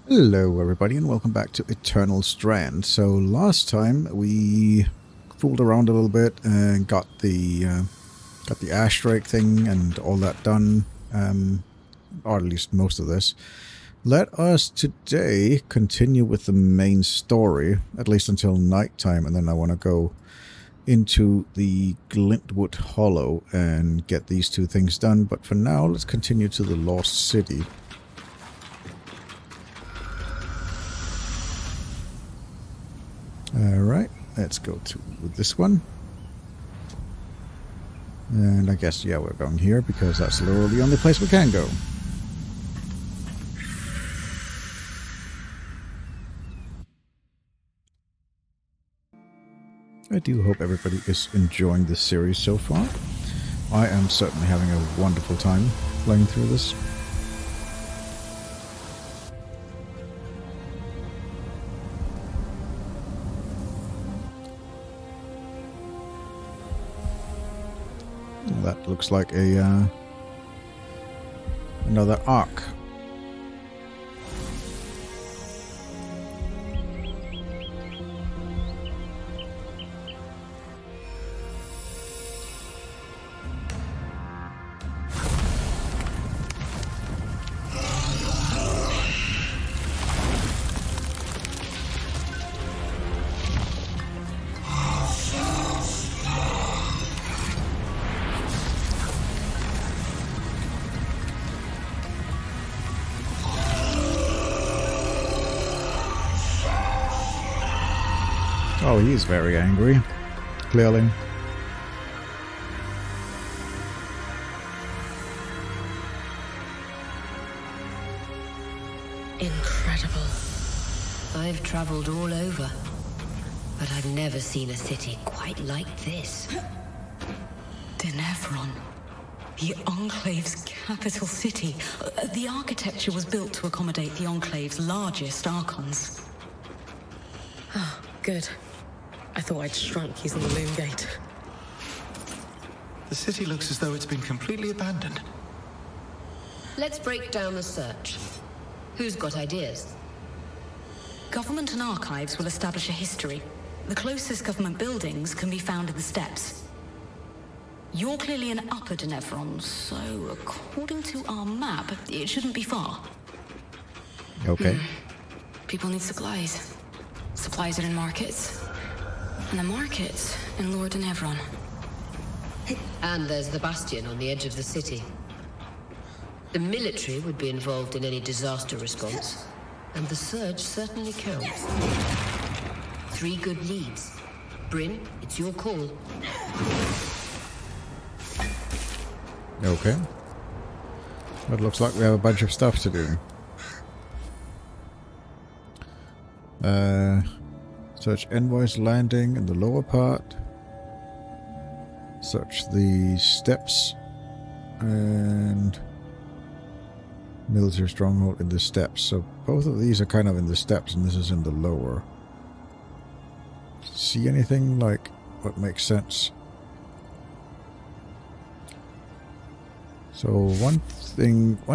Hello everybody and welcome back to Eternal Strands. So last time we fooled around a little bit and got the ash drake thing and all that done, or at least most of this. Let us today continue with the main story, at least until nighttime, and then I want to go into the Glintwood Hollow and get these two things done. But for now, let's continue to the Lost City. Alright, let's go to this one. And I guess, yeah, we're going here because that's literally the only place we can go. I do hope everybody is enjoying this series so far. I am certainly having a wonderful time playing through this. That looks like a another arc. Oh, he's very angry, clearly. Incredible. I've traveled all over, but I've never seen a city quite like this. Denevron, the Enclave's capital city. The architecture was built to accommodate the Enclave's largest archons. Ah, good. I thought I'd shrunk using the loom gate. The city looks as though it's been completely abandoned. Let's break down the search. Who's got ideas? Government and archives will establish a history. The closest government buildings can be found in the steppes. You're clearly in Upper Denevron, so according to our map, it shouldn't be far. Okay. People need supplies. Supplies are in markets. And the markets in Lower Denevron. And there's the bastion on the edge of the city. The military would be involved in any disaster response, and the surge certainly counts. 3 good leads. Brynn, it's your call. Okay. It looks like we have a bunch of stuff to do. Search Envoy's landing in the lower part. Search the steps. And military stronghold in the steps. So both of these are kind of in the steps and this is in the lower. See anything like what makes sense? So one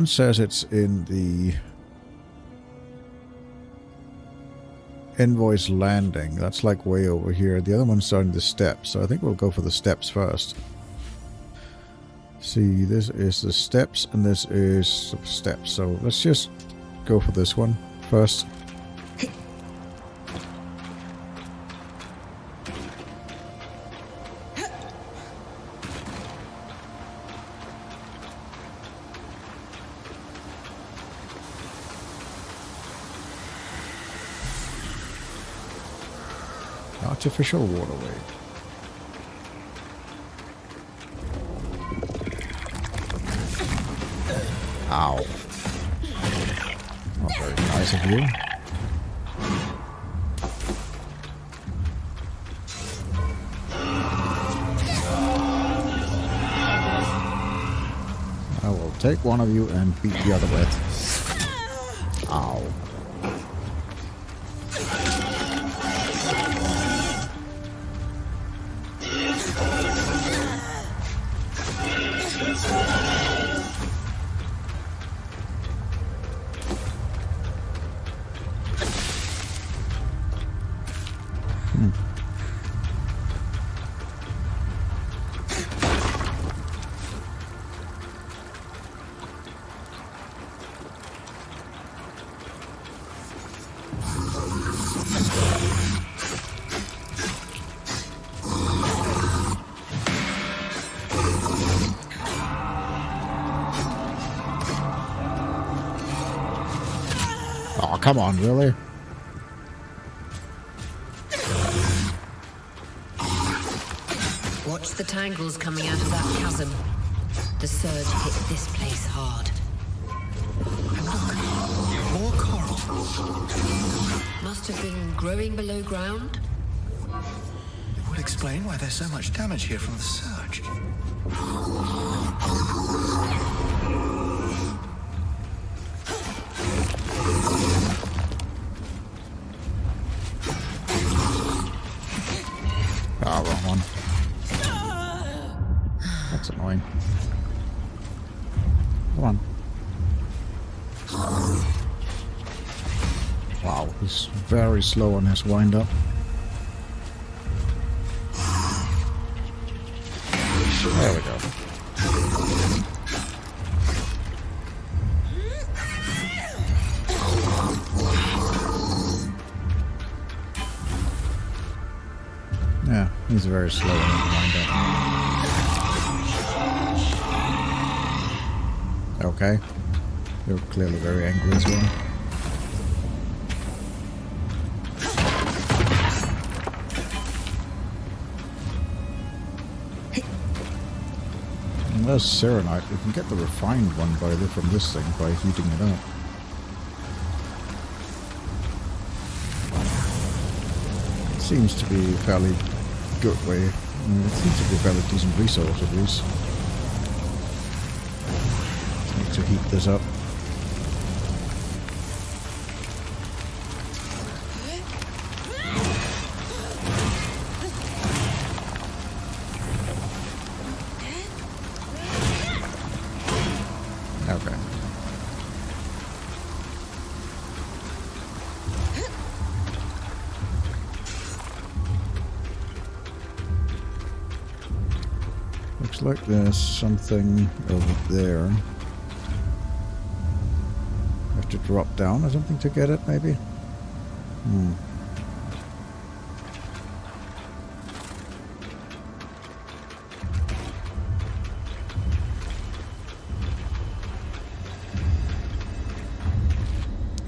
says it's in the Envoy's landing. That's like way over here. The other one's on the steps, so I think we'll go for the steps first. See, this is the steps and this is the steps. So let's just go for this one first. Artificial waterway. Ow. Not very nice of you. I will take one of you and beat the other with. Ow. come on, really? Watch the tangles coming out of that chasm. The surge hit this place hard. More coral. Must have been growing below ground. It would explain why there's so much damage here from the surge. Ah, wrong one. That's annoying. Come on. Wow, he's very slow on his wind-up. There we go. Yeah, he's very slow on his wind-up. Okay. You're clearly very angry as well. And there's Serenite. We can get the refined one from this thing by heating it up. It seems to be a fairly good way. It seems to be a fairly decent resource at least. Need to heat this up. Okay. Looks like there's something over there. Have to drop down or something to get it, maybe?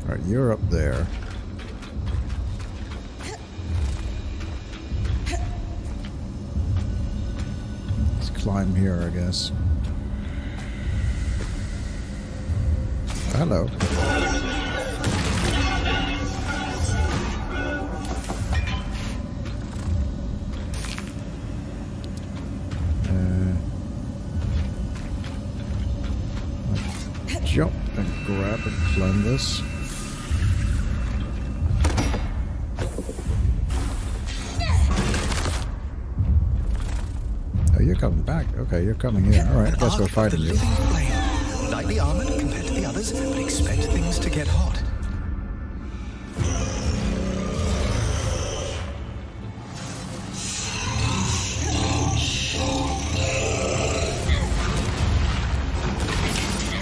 Alright, you're up there. Let's climb here, I guess. Hello. Jump and grab and climb this. Oh, you're coming back. Okay, you're coming here. Alright, I guess we're fighting you. Lightly armored compared to the others, but expect things to get hot.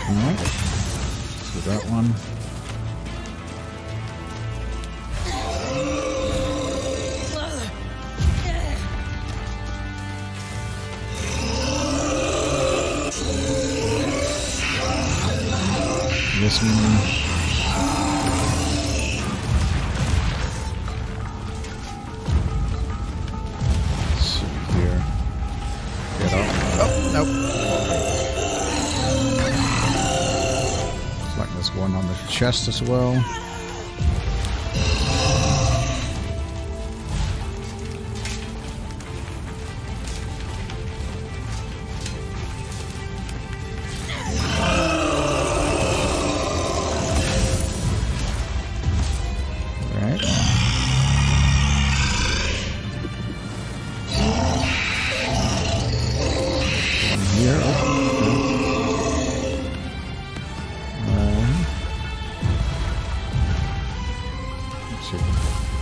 Alright. So that one. This one. Let's see here. Get up. Oh, nope. Looks like there's one on the chest as well.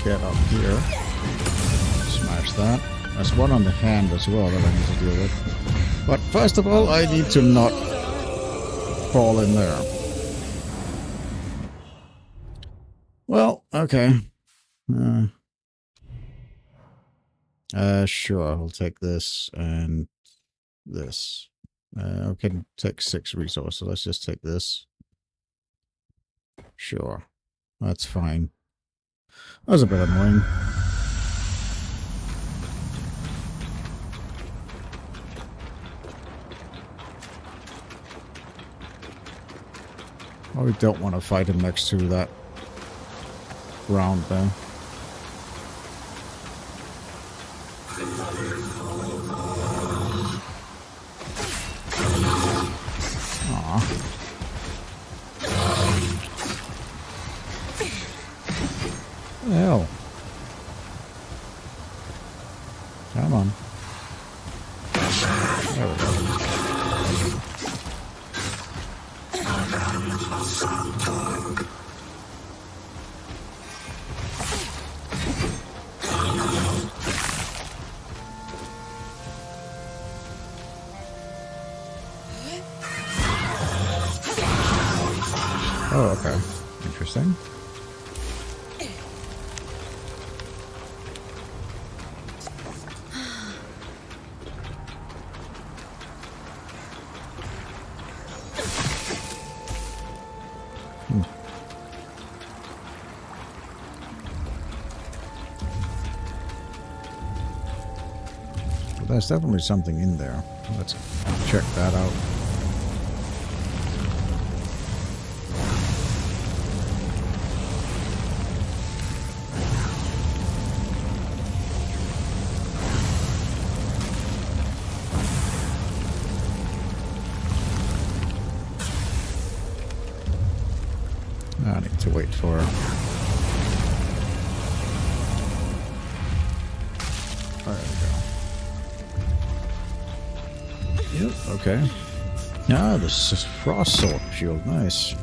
Get up here. Smash that. There's one on the hand as well that I need to deal with. But first of all, I need to not fall in there. Well, okay. Sure, I'll take this and this. I can take 6 resources. Let's just take this. Sure. That's fine. That was a bit annoying. Oh, we don't want to fight him next to that ground there. Aw. What the hell? Come on. There we go. Oh, okay. Interesting. Well, there's definitely something in there. Let's check that out. I need to wait for... There we go. Yep, okay. Ah, this is frost sword shield. Nice.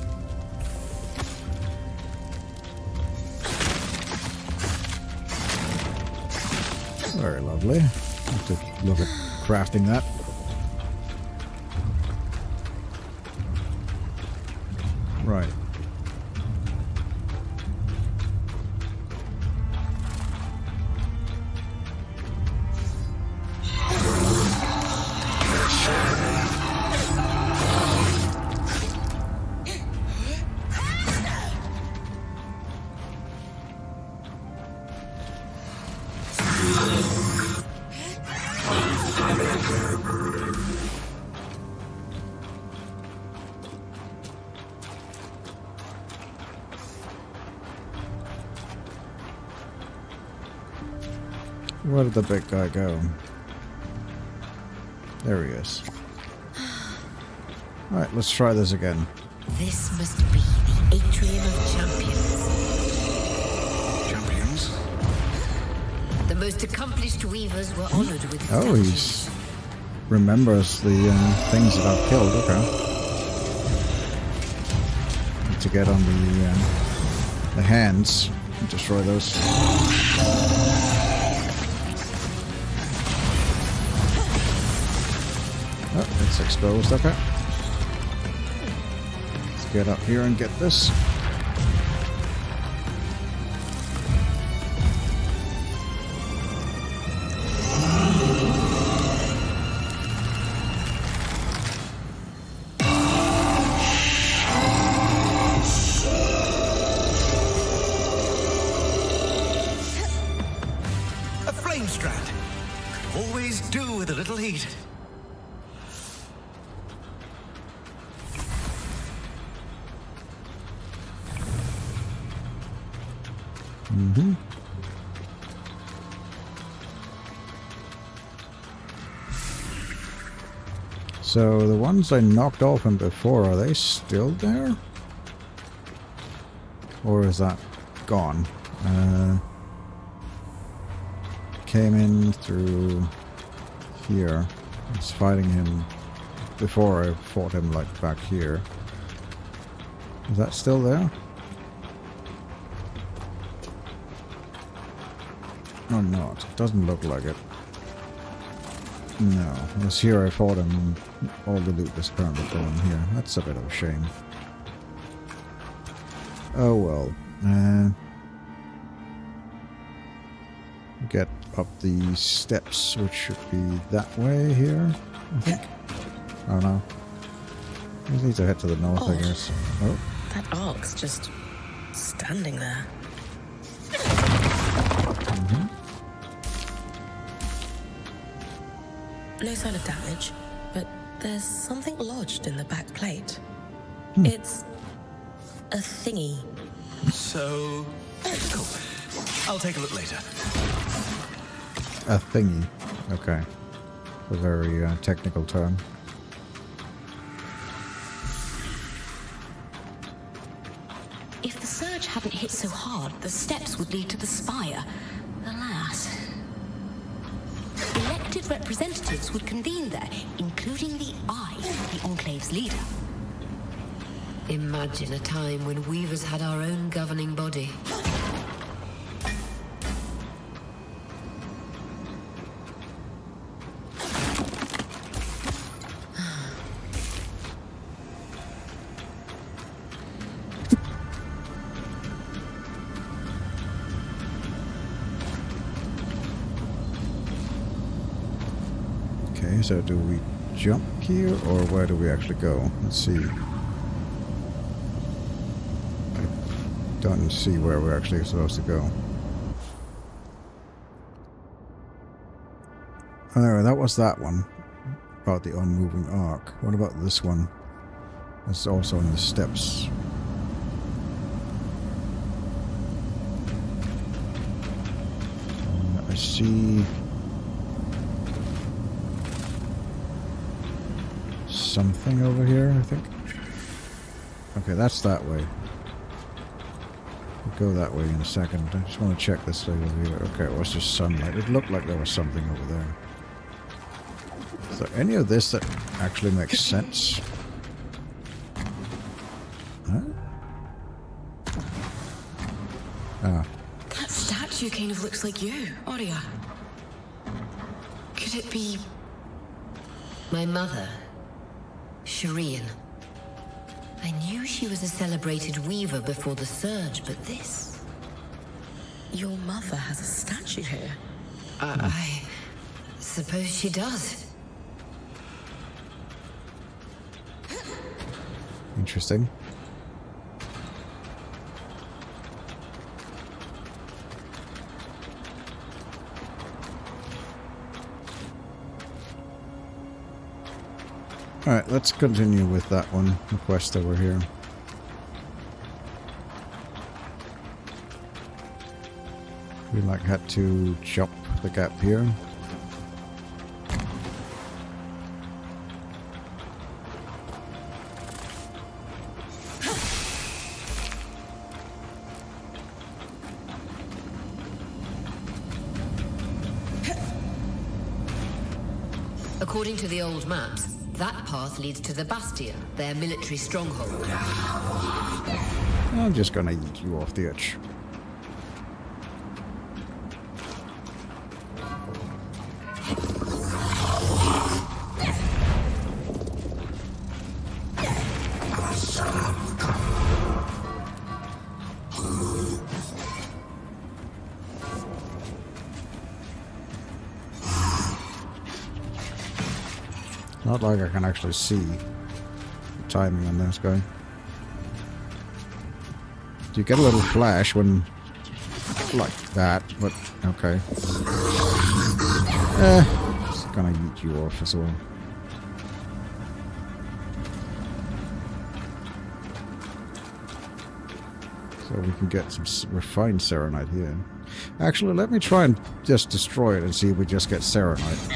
Very lovely. Have to look at crafting that. Right. Where did the big guy go? There he is. Alright, let's try this again. This must be the Atrium of Champions. Champions? The most accomplished weavers were honored with Oh, he statues. remembers the things that I've killed. Okay. Need to get on the hands and destroy those. Oh, it's exposed. Okay. Let's get up here and get this. A flame strand. Always do with a little heat. Mm-hmm. So the ones I knocked off him before, are they still there? Or is that gone? Came in through here. I was fighting him before I fought him like back here. Is that still there? Or not? It doesn't look like it. No, it was here I fought him and all the loot is currently going here. That's a bit of a shame. Oh well. Get up the steps, which should be that way here, I think. I don't know. We need to head to the north, I guess. Oh. That ark's just standing there. No sign of damage, but there's something lodged in the back plate. It's a thingy. So technical. I'll take a look later. A thingy. Okay. A very technical term. If the surge hadn't hit so hard, the steps would lead to the spire. Alas. Elected representatives would convene there, including the Eye, the Enclave's leader. Imagine a time when Weavers had our own governing body. Okay, so do we jump here, or where do we actually go? Let's see. I don't see where we're actually supposed to go. Oh, that was that one. About the unmoving arc. What about this one? It's also in the steps. I see something over here, I think. Okay, that's that way. We'll go that way in a second. I just want to check this over here. Okay, it was just sunlight. It looked like there was something over there. Is there any of this that actually makes sense? Huh? Ah. That statue kind of looks like you, Aurea. Could it be... My mother, Shireen. I knew she was a celebrated weaver before the surge, but this... Your mother has a statue here. I suppose she does. Interesting. Alright, let's continue with that one, the quest over here. We had to jump the gap here. According to the old maps, that path leads to the Bastion, their military stronghold. I'm just gonna eat you off the edge. Not like I can actually see the timing on this guy. Do you get a little flash when... like that, but okay. Just gonna eat you off as well. So we can get some refined serenite here. Actually, let me try and just destroy it and see if we just get serenite.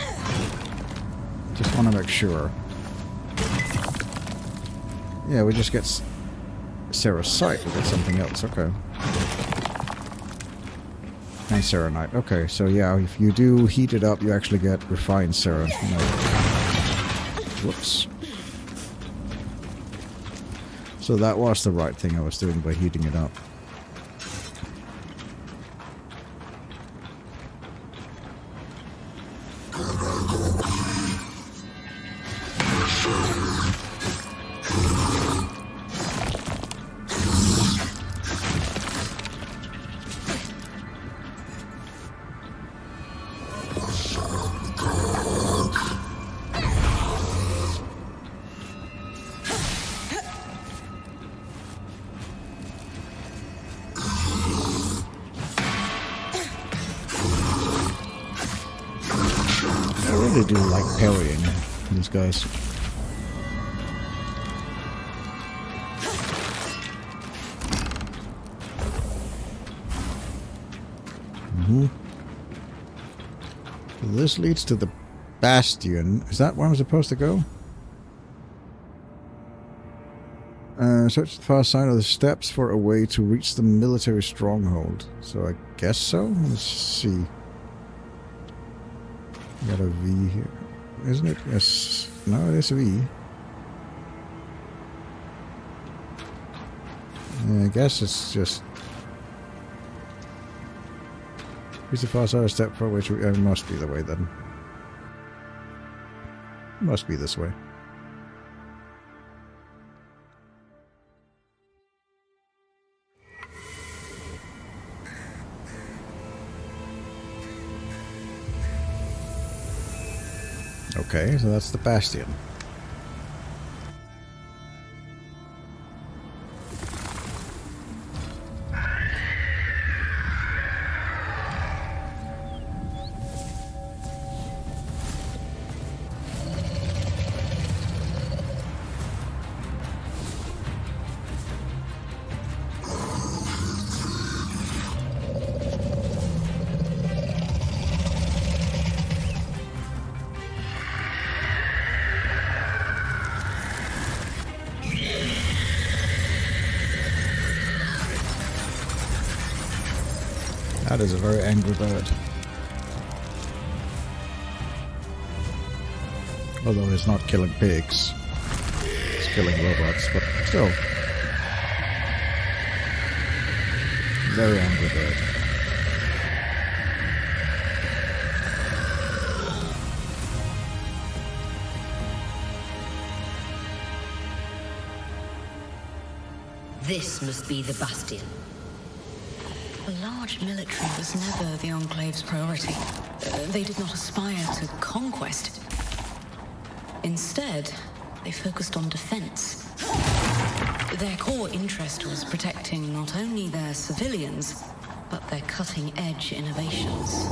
Just want to make sure. Yeah, we just get Serosite. We get something else. Okay. And Serenite. Okay, so yeah, if you do heat it up, you actually get refined Serenite. Whoops. So that was the right thing I was doing by heating it up. really do like parrying these guys. So this leads to the bastion. Is that where I'm supposed to go? Search the far side of the steps for a way to reach the military stronghold. So I guess so? Let's see. Got a V here. Isn't it? Yes. No, it is a V. I guess it's just... Reach the far side of the step for a way to... It must be the way then. Must be this way. Okay, so that's the bastion. That is a very angry bird. Although it's not killing pigs. It's killing robots, but still. Very angry bird. This must be the bastion. A large military was never the Enclave's priority. They did not aspire to conquest. Instead, they focused on defense. Their core interest was protecting not only their civilians, but their cutting-edge innovations.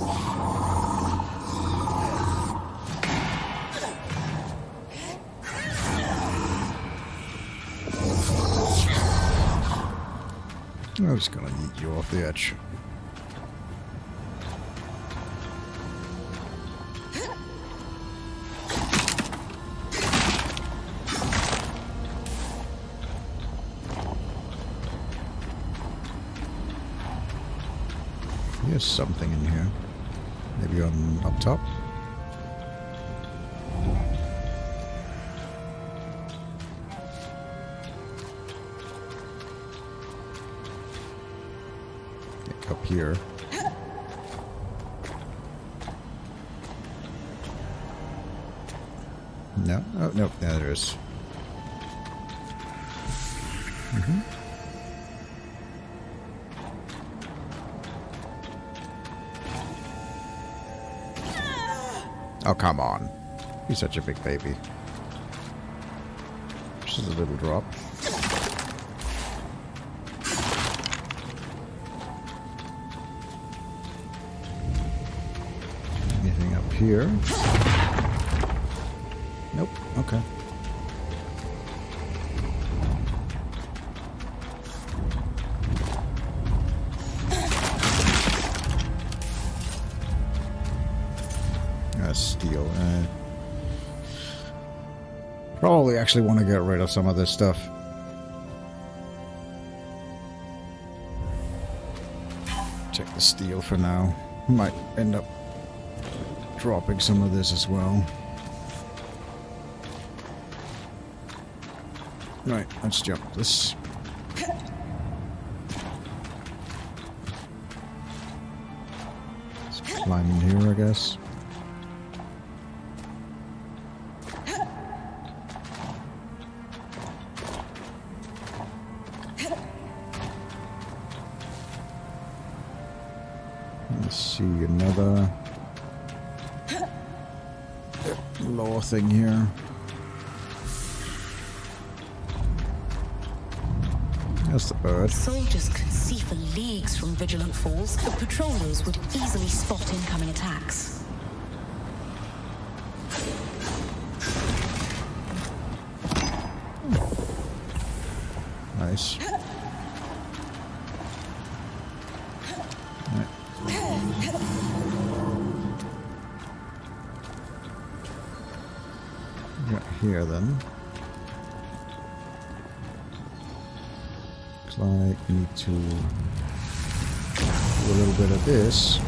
I'm just gonna yeet you off the edge. There's something in here. Maybe on up top. Up here. No? Oh, no. Yeah, there is. Oh, come on. You're such a big baby. Just a little drop. Anything up here? Nope. Okay. Steel. Probably actually want to get rid of some of this stuff. Check the steel for now. Might end up dropping some of this as well. Right, let's jump this. Let's climb in here, I guess. Let's see, another lower thing here. That's the bird. Soldiers could see for leagues from vigilant falls, but patrollers would easily spot incoming attacks. Nice. Right. Yeah, here then. Looks like we need to do a little bit of this.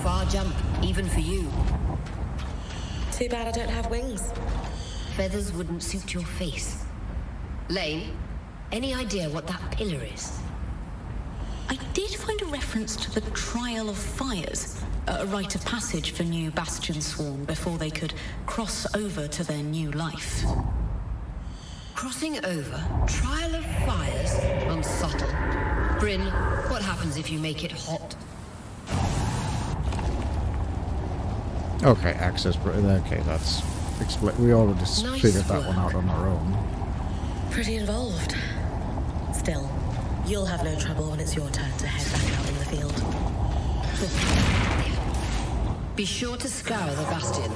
Far jump, even for you. Too bad I don't have wings. Feathers wouldn't suit your face. Lane, any idea what that pillar is? I did find a reference to the Trial of Fires, a rite of passage for new Bastion Swarm before they could cross over to their new life. Crossing over? Trial of Fires? Unsubtle. Brynn, what happens if you make it hot? Okay, access. Okay, that's. We already Nice figured that one work. out on our own. Pretty involved. Still, you'll have no trouble when it's your turn to head back out in the field. Be sure to scour the Bastion.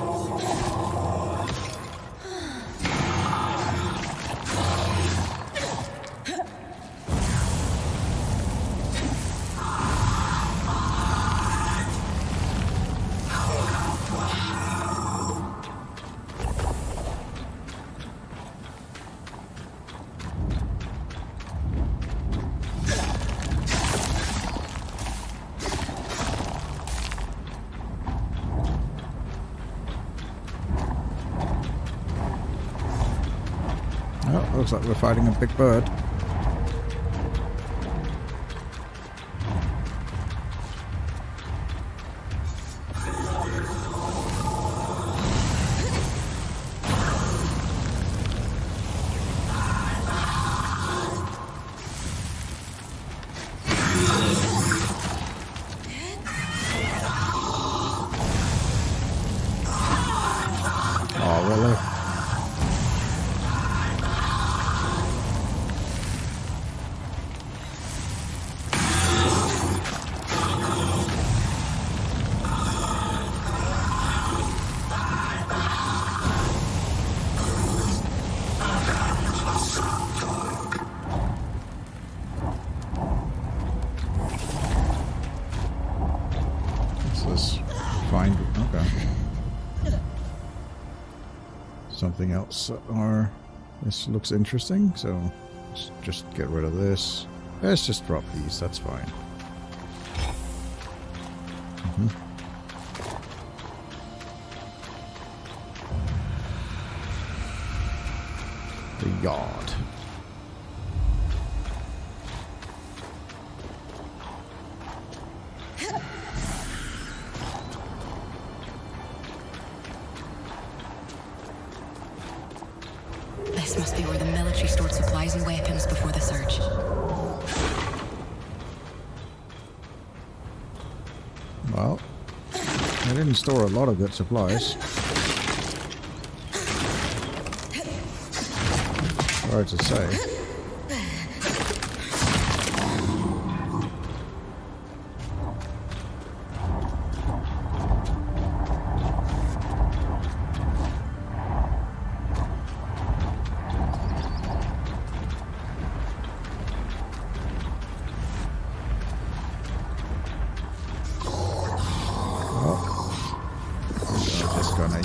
Oh, looks like we're fighting a big bird. Oh, really? What's this? Find. Okay. Something else. Or this looks interesting, so let's just get rid of this. Let's just drop these. That's fine. The yard. This must be where the military stored supplies and weapons before the surge. Well, they didn't store a lot of good supplies. Hard to say. Just gonna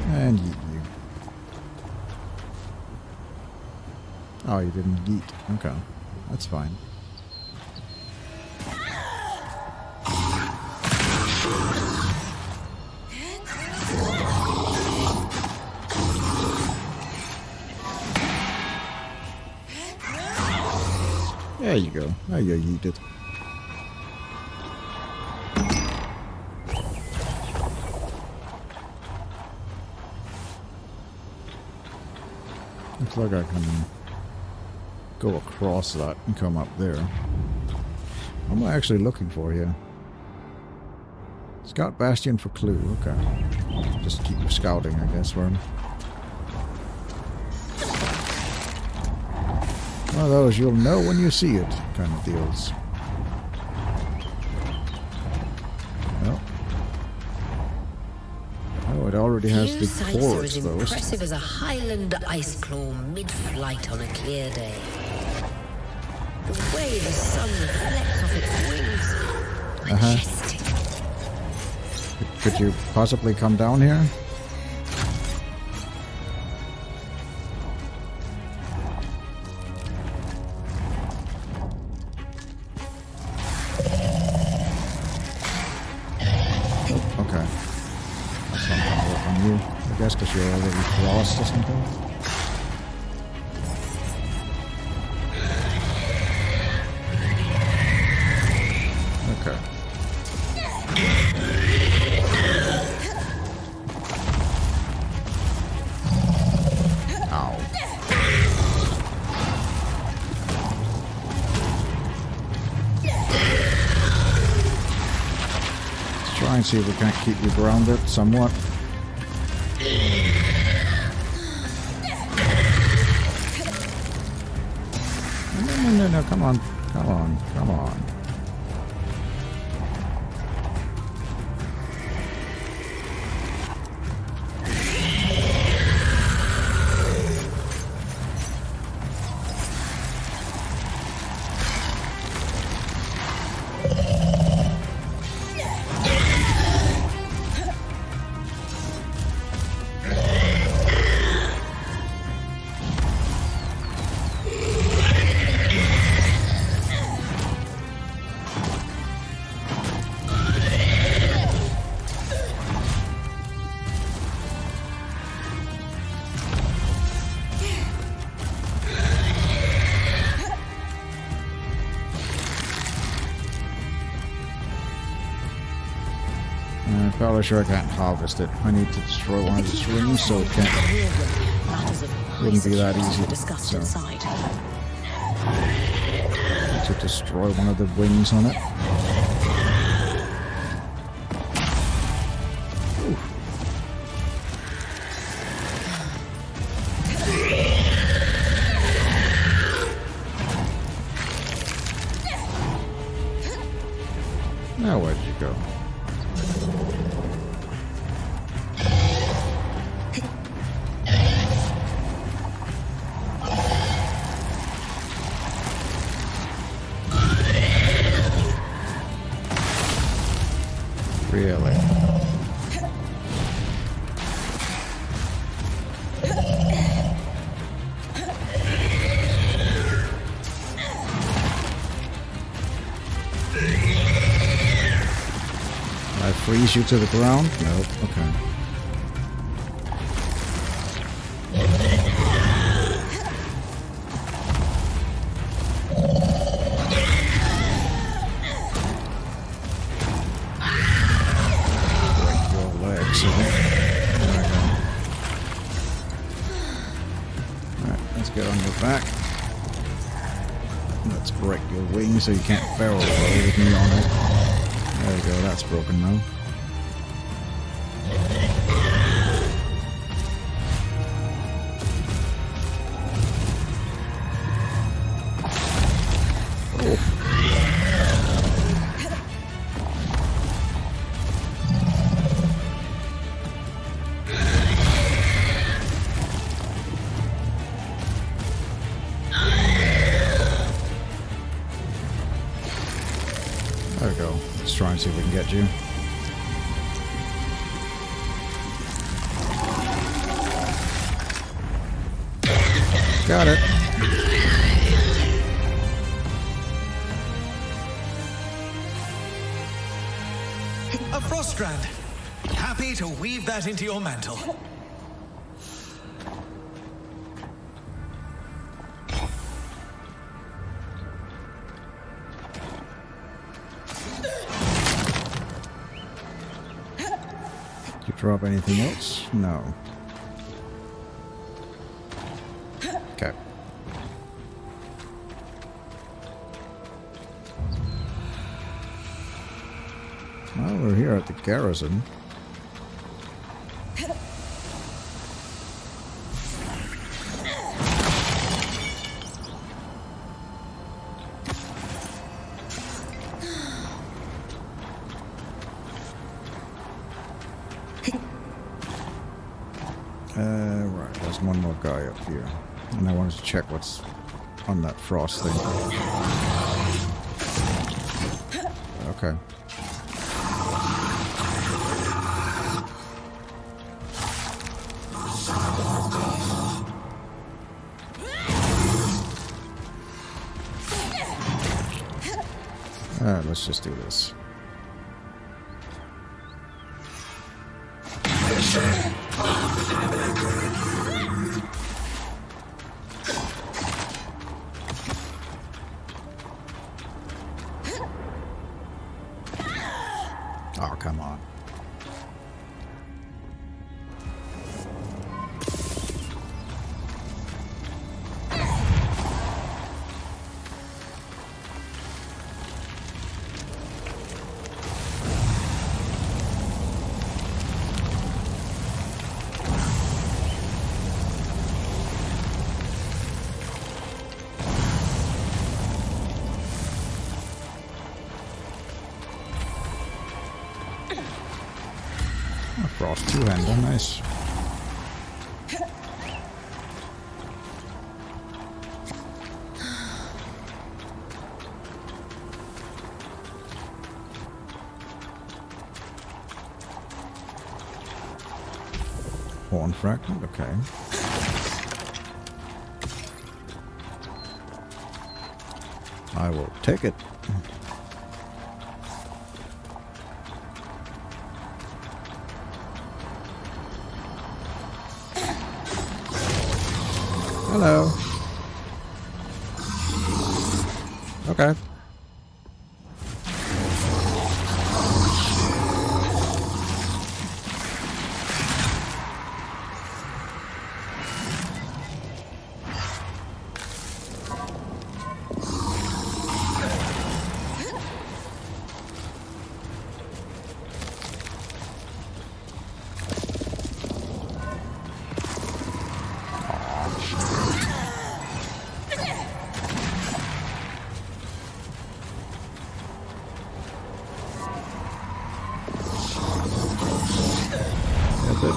and yeet you. Oh, you didn't yeet. Okay, that's fine. There you go. There you yeeted. Looks like I can go across that and come up there. What am I actually looking for here? Scout Bastion for clue. Okay. Just keep scouting, I guess, for him. One of those you'll know when you see it kind of deals. Well. Oh, it already has the chords, as though. impressive as a Highland ice claw mid-flight on a clear day. The way the sun reflects off its wings. Majestic. Could you possibly come down here? Okay. That's not gonna work on you. I guess because you're already crossed or something. Okay. Ow. Let's try and see if we can't keep you grounded somewhat. No, come on. Come on, come on. I'm probably sure I can't harvest it. I need to destroy one of the rings, so it can't. Wouldn't be that easy. So. Need to destroy one of the wings on it. Now where'd you go? Really? I freeze you to the ground? Nope. Okay. Get on your back. Let's break your wings so you can't barrel roll with me on it. There we go, that's broken now. There we go. Let's try and see if we can get you. Got it. A frost strand. Happy to weave that into your mantle. drop anything else? No. Okay. Well, we're here at the garrison. Right, there's one more guy up here. And I wanted to check what's on that frost thing. Okay. Let's just do this. Oh, come on. Frost two-hander, nice. Horn fragment, okay. I will take it. Hello. Okay.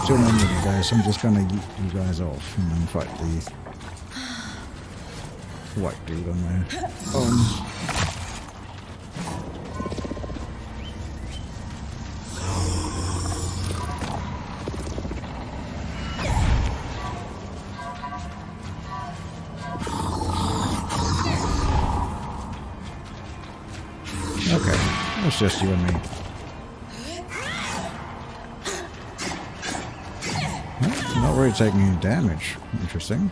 Too many of you guys. I'm just gonna yeet you guys off and then fight the white dude on there. Okay, it's just you and me. Not really taking any damage. Interesting.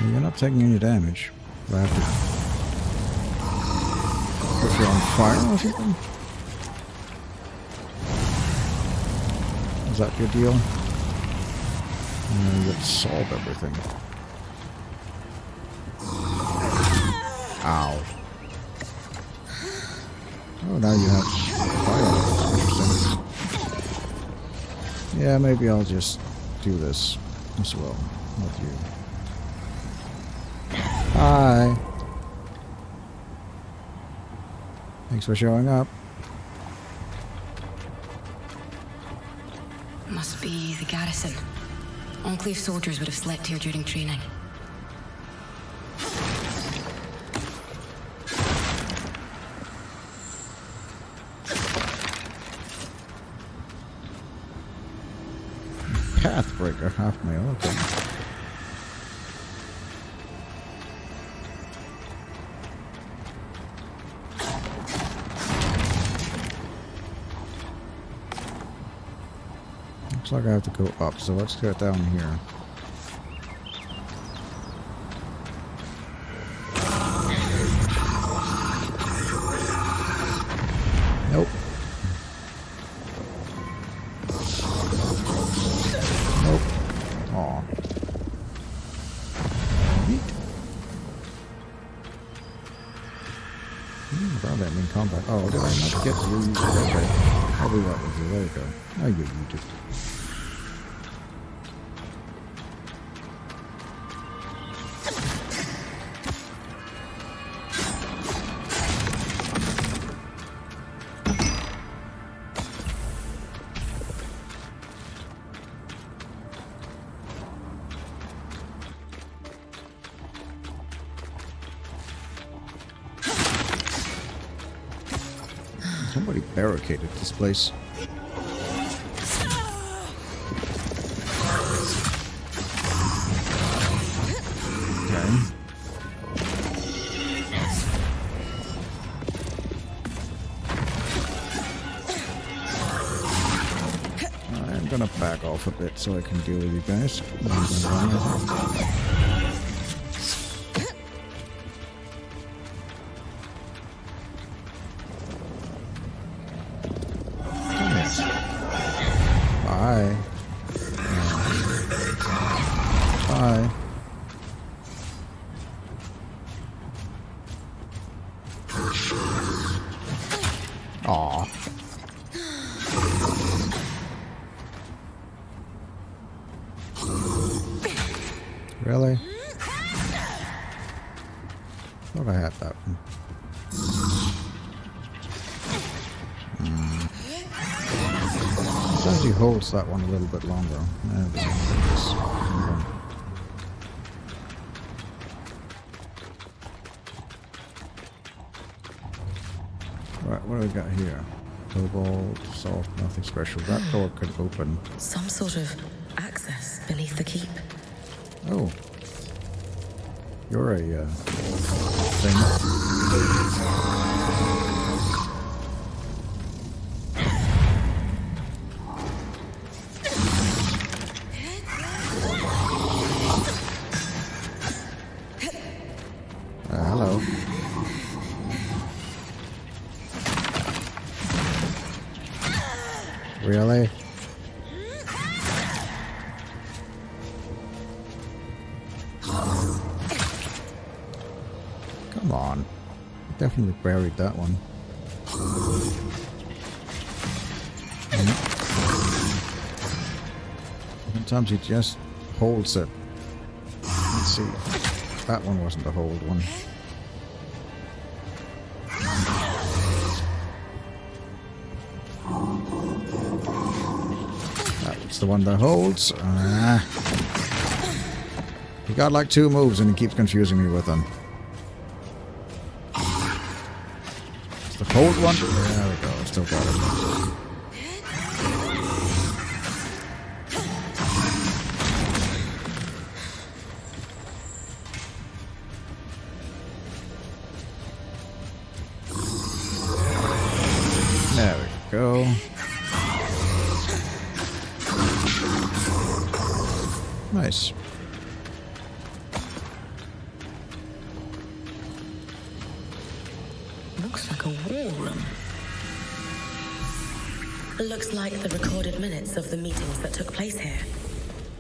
You're not taking any damage. Do I have to put you on fire or something? Is that your deal? You get to solve everything. Ow. Oh, now you have fire. Interesting. Yeah, maybe I'll just do this as well with you. Hi. Thanks for showing up. Must be the garrison. Enclave soldiers would have slept here during training. Pathbreaker, half mail, okay. Looks like I have to go up, so let's get down here. combat. Oh, did I not get you? Okay. I'll do that with you. There you go. Oh, you just... Somebody barricaded this place. Okay. I'm gonna back off a bit so I can deal with you guys. Bye. Bye. Aw. Really? Thought I had that one. Sometimes he holds that one a little bit longer. Right, what do we got here? Cobalt, soft, nothing special. That door could open. Some sort of access beneath the keep. Oh. You're a thing. Hello. Really? Come on. Definitely buried that one. Sometimes he just holds it. Let's see. That one wasn't a hold one. That's the one that holds. He got like 2 moves and he keeps confusing me with them. It's the hold one. There we go. I still got it. There we go. Nice. Looks like a war room. It looks like the recorded minutes of the meetings that took place here.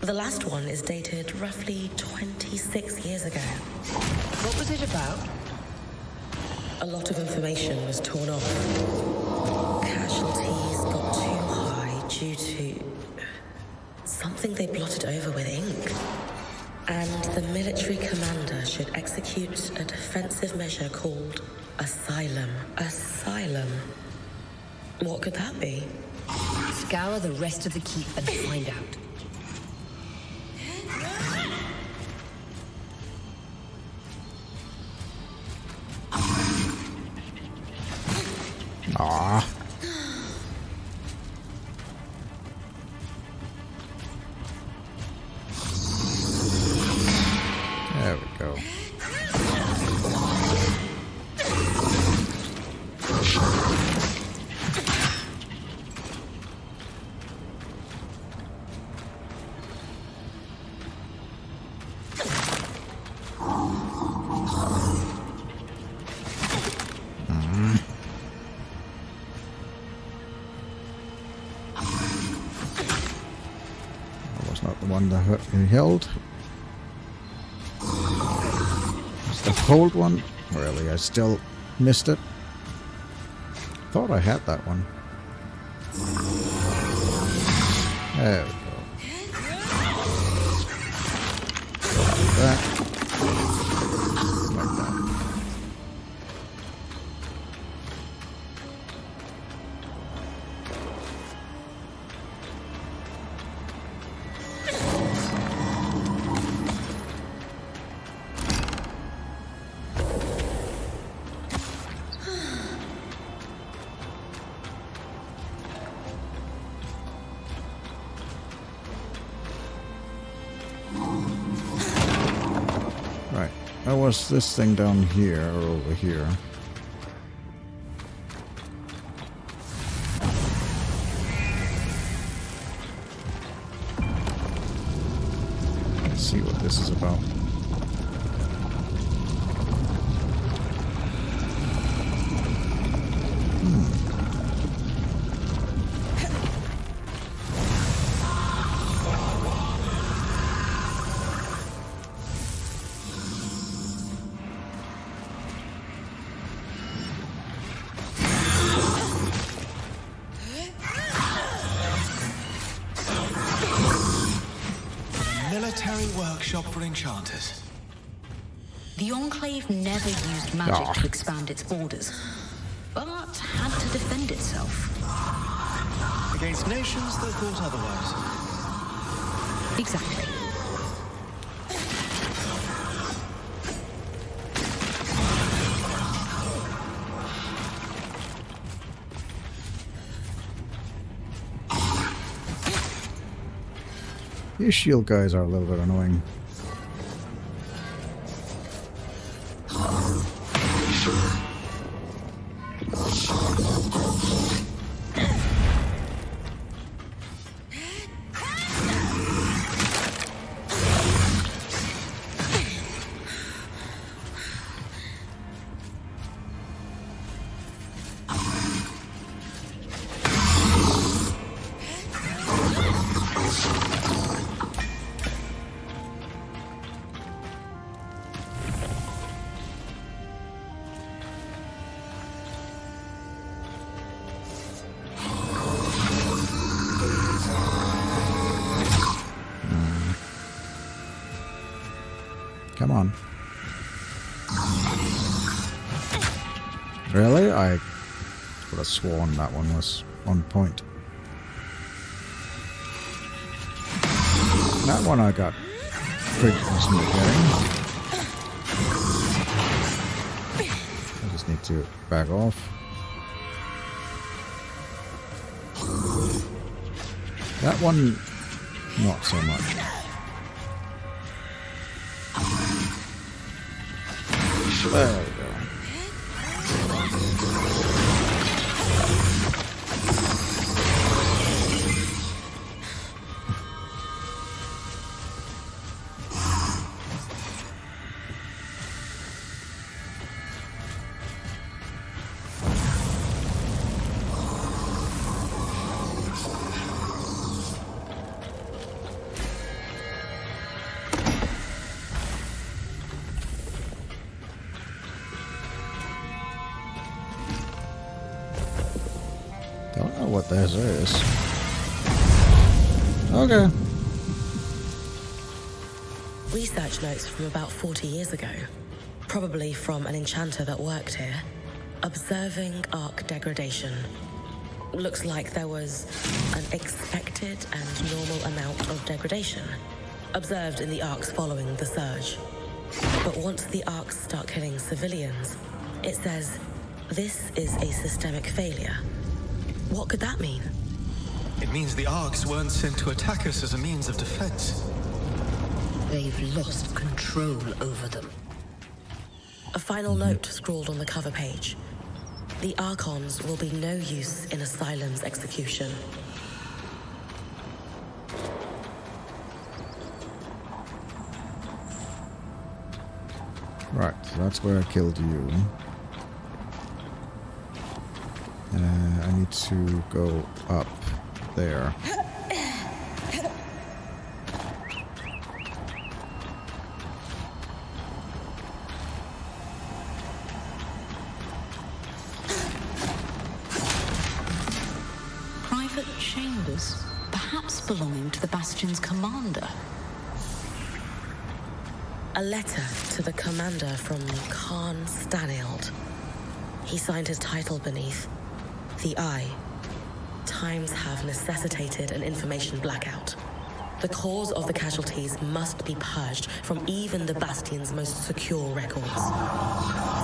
The last one is dated roughly 26 years ago. What was it about? A lot of information was torn off. Casualties got too high due to something they blotted over with ink. And the military commander should execute a defensive measure called Asylum. Asylum? What could that be? Scour the rest of the keep and find out. Ah. There we go. Not the one that he held. It's the hold one. Really, I still missed it. thought I had that one. There we go. Like that. Like that. Was this thing down here or over here? Let's see what this is about. Workshop for enchanters. The Enclave never used magic to expand its borders, but had to defend itself. Against nations that thought otherwise. Exactly. These shield guys are a little bit annoying. Come on. Really? I would have sworn that one was on point. That one I got pretty easily getting. I just need to back off. That one, not so much. There we go. Don't know what this is. Okay. Research notes from about 40 years ago, probably from an enchanter that worked here, observing arc degradation. Looks like there was an expected and normal amount of degradation observed in the arcs following the surge. But once the arcs start killing civilians, it says, this is a systemic failure. What could that mean? It means the arcs weren't sent to attack us as a means of defense. They've lost control over them. A final note scrawled on the cover page. The Archons will be no use in Asylum's execution. Right, so that's where I killed you. I need to go up there. perhaps belonging to the Bastion's commander. A letter to the commander from Khan Stanield. He signed his title beneath. The Eye. Times have necessitated an information blackout. The cause of the casualties must be purged from even the Bastion's most secure records.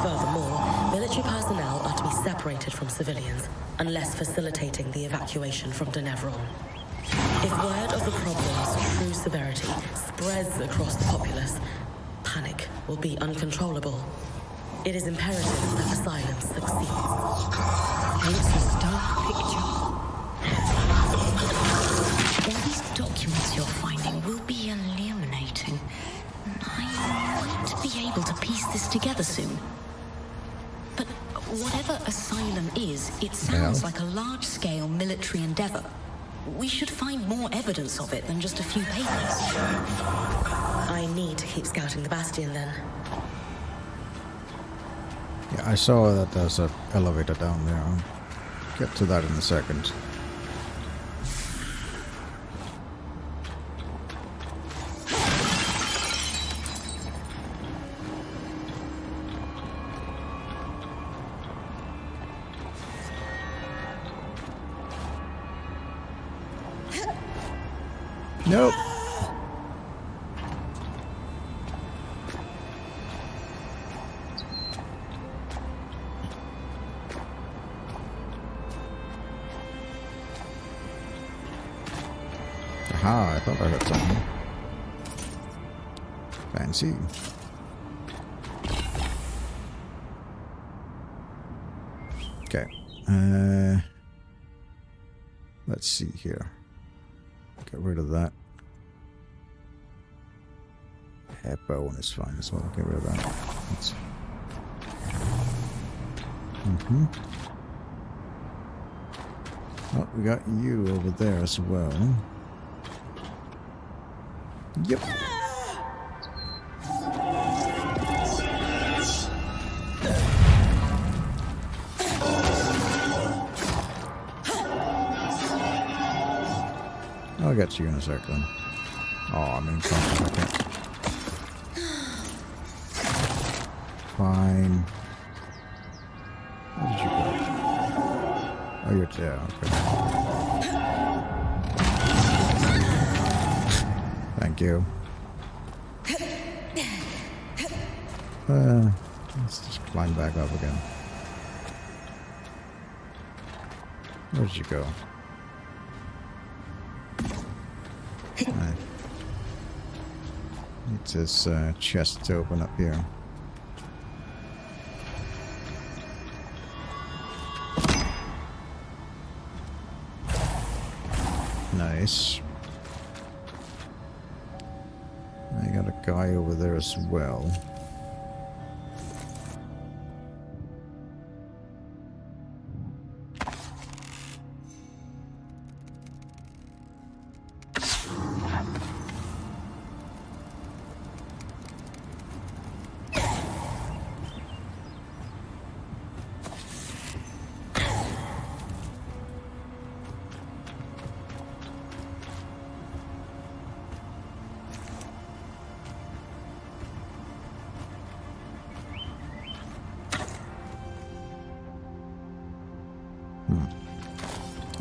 Furthermore, military personnel are to be separated from civilians unless facilitating the evacuation from Denevron. If word of the problem's true severity spreads across the populace, panic will be uncontrollable. It is imperative that asylum succeeds. Paints a stark picture. All these documents you're finding will be illuminating. I might be able to piece this together soon. But whatever asylum is, it sounds like a large-scale military endeavor. We should find more evidence of it than just a few papers. I need to keep scouting the Bastion then. Yeah, I saw that there's an elevator down there. I'll get to that in a second. Nope. Aha, I thought I heard something. Fancy. Okay. Let's see here. Get rid of that. Hair bone is fine as well. Get rid of that. Let's... Oh, we got you over there as well. Yep. I'll get to you in a sec then. Oh, I'm in front. Okay. Fine. Where did you go? Oh, you're there. Okay. Thank you. Let's just climb back up again. Where did you go? Right. Need this chest to open up here. Nice. I got a guy over there as well.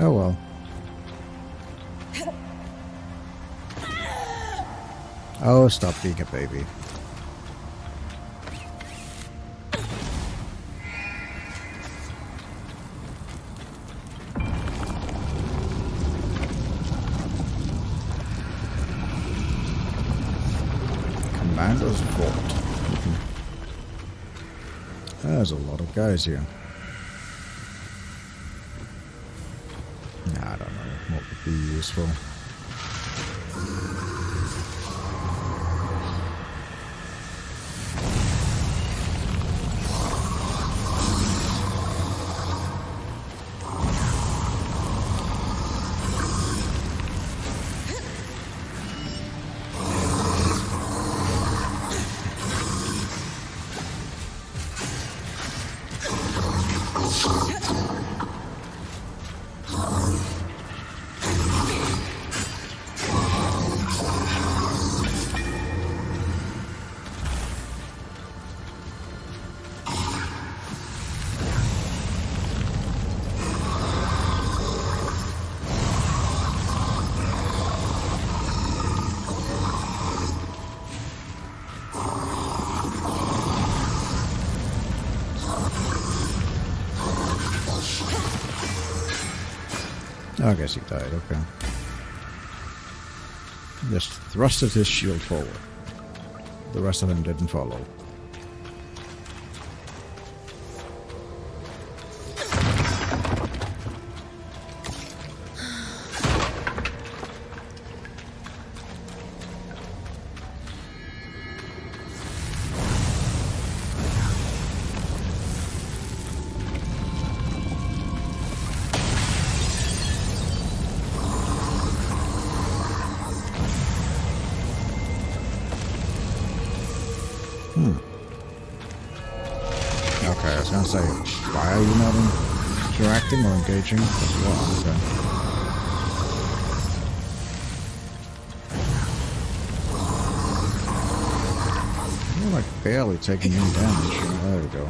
Oh well. Oh, stop being a baby. Commander's Vault. There's a lot of guys here. I don't know what would be useful. I guess he died, okay. Just thrusted his shield forward. The rest of him didn't follow. Okay, I was gonna say, why are you not interacting or engaging as well? Okay. You're like barely taking any damage. There we go.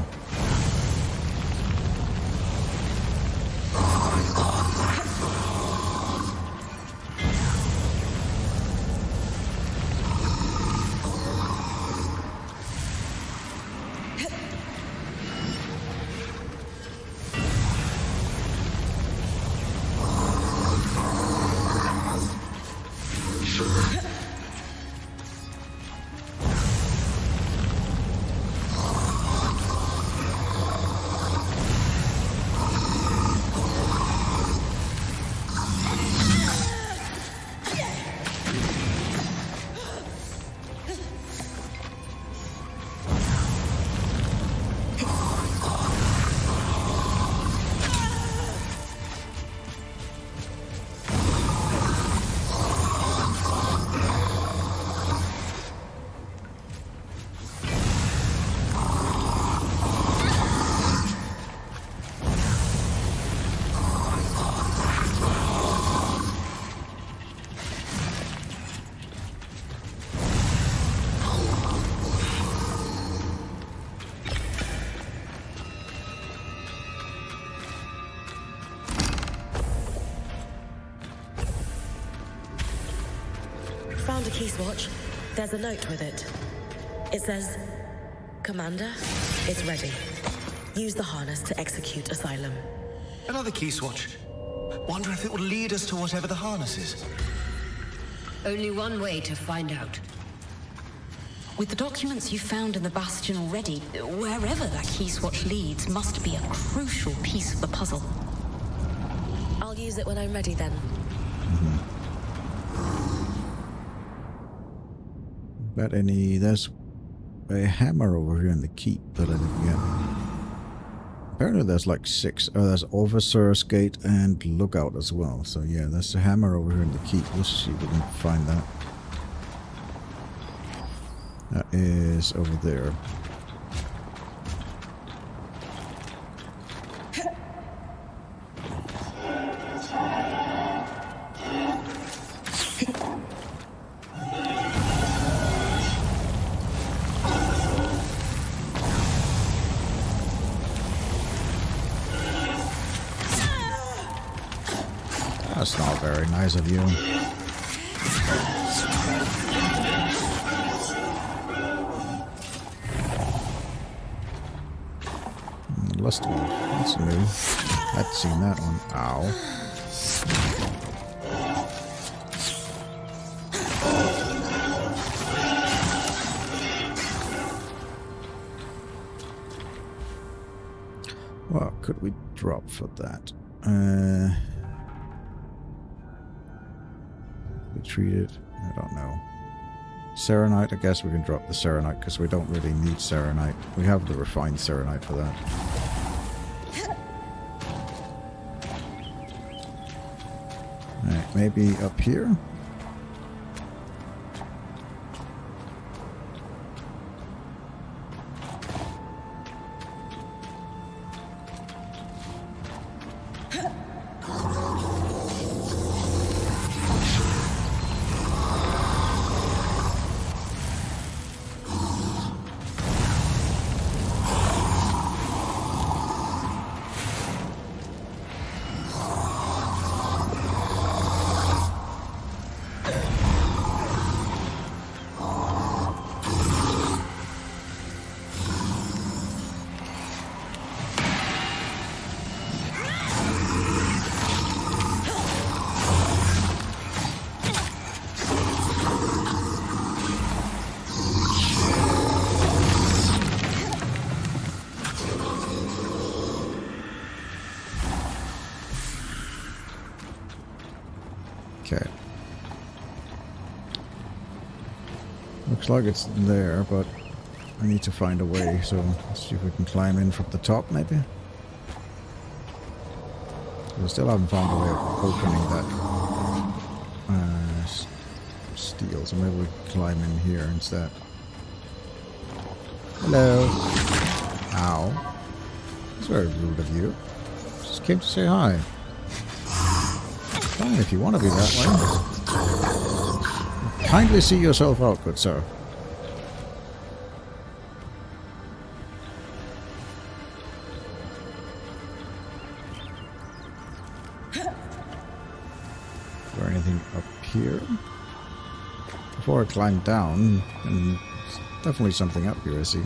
Found a key swatch. There's a note with it. It says, Commander, it's ready. Use the harness to execute Asylum. Another key swatch. Wonder if it will lead us to whatever the harness is. Only one way to find out. With the documents you found in the Bastion already, wherever that key swatch leads must be a crucial piece of the puzzle. I'll use it when I'm ready then. But there's a hammer over here in the keep that I didn't get. Apparently there's like 6, there's Officer's Gate and Lookout as well. So yeah, there's a hammer over here in the keep. We'll see if we can find that. That is over there. That's not very nice of you. Lust Wolf. That's new. I'd seen that one. Ow. What could we drop for that? Treated. I don't know. Serenite, I guess we can drop the Serenite because we don't really need Serenite. We have the refined Serenite for that. Alright, maybe up here? Looks like it's there, but I need to find a way, so let's see if we can climb in from the top, maybe. We still haven't found a way of opening that steel, so maybe we can climb in here instead. Hello. Ow. It's very rude of you. Just came to say hi. Fine, if you want to be that way. Kindly see yourself out, good sir. Is there anything up here? Before I climb down, and there's definitely something up here, I see.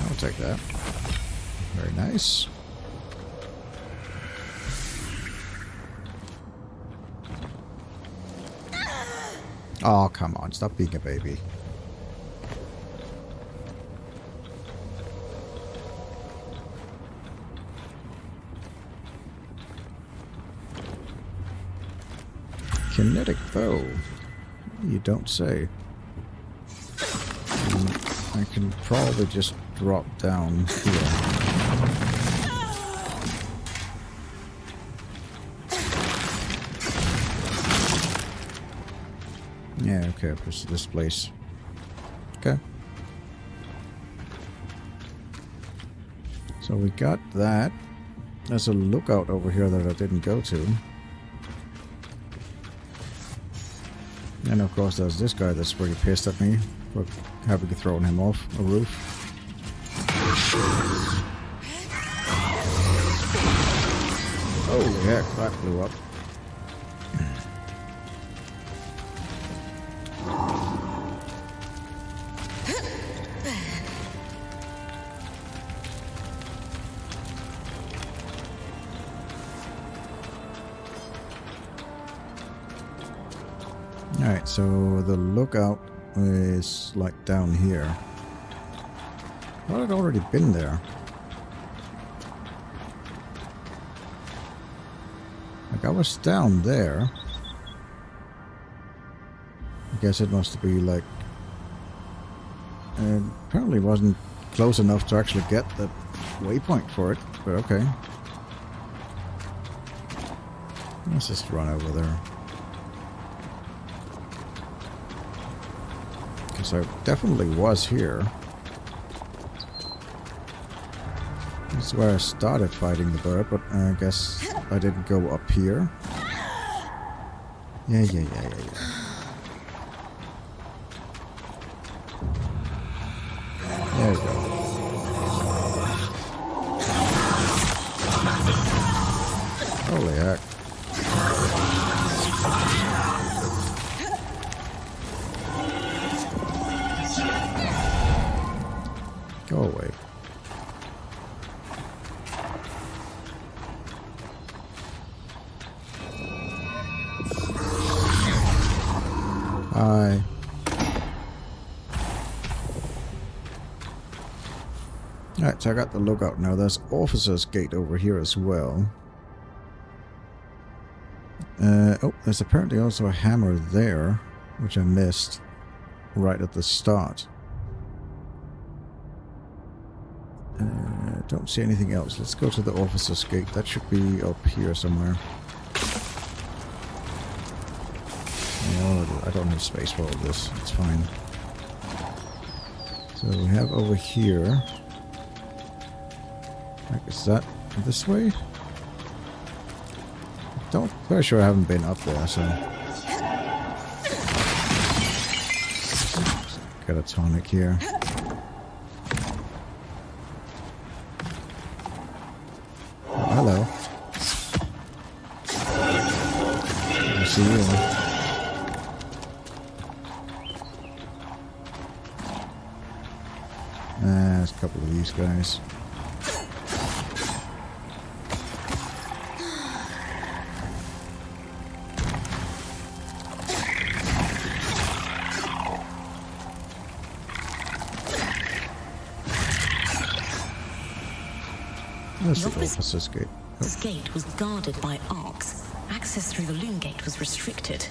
I'll take that. Very nice. Oh, come on. Stop being a baby. Kinetic bow. You don't say. I can probably just drop down here. Yeah, okay, this place. Okay. So we got that. There's a lookout over here that I didn't go to. And of course there's this guy that's pretty pissed at me for having thrown him off a roof. Holy heck, that blew up. Alright, so the lookout is like down here. I thought I'd already been there. Like I was down there. I guess it must be like... apparently wasn't close enough to actually get the waypoint for it, but okay. Let's just run over there. So I definitely was here. This is where I started fighting the bird, but I guess I didn't go up here. Yeah. There we go. Holy heck. Go away. Hi. Alright, so I got the lookout now. There's officer's gate over here as well. Oh, there's apparently also a hammer there, which I missed right at the start. Don't see anything else. Let's go to the officer's gate. That should be up here somewhere. I don't have space for all this. It's fine. So we have over here. Is that this way? Pretty sure I haven't been up there, so. Got a tonic here. Hello. I see you. There's a couple of these guys. That's the officer's gate. This gate was guarded by arcs. Access through the loom gate was restricted.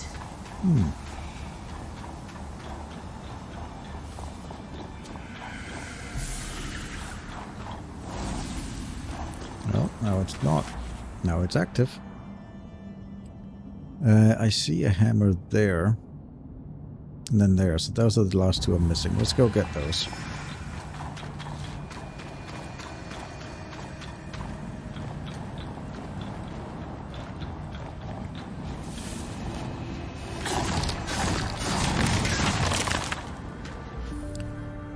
Well, now it's not. Now it's active. I see a hammer there. And then there. So those are the last two I'm missing. Let's go get those.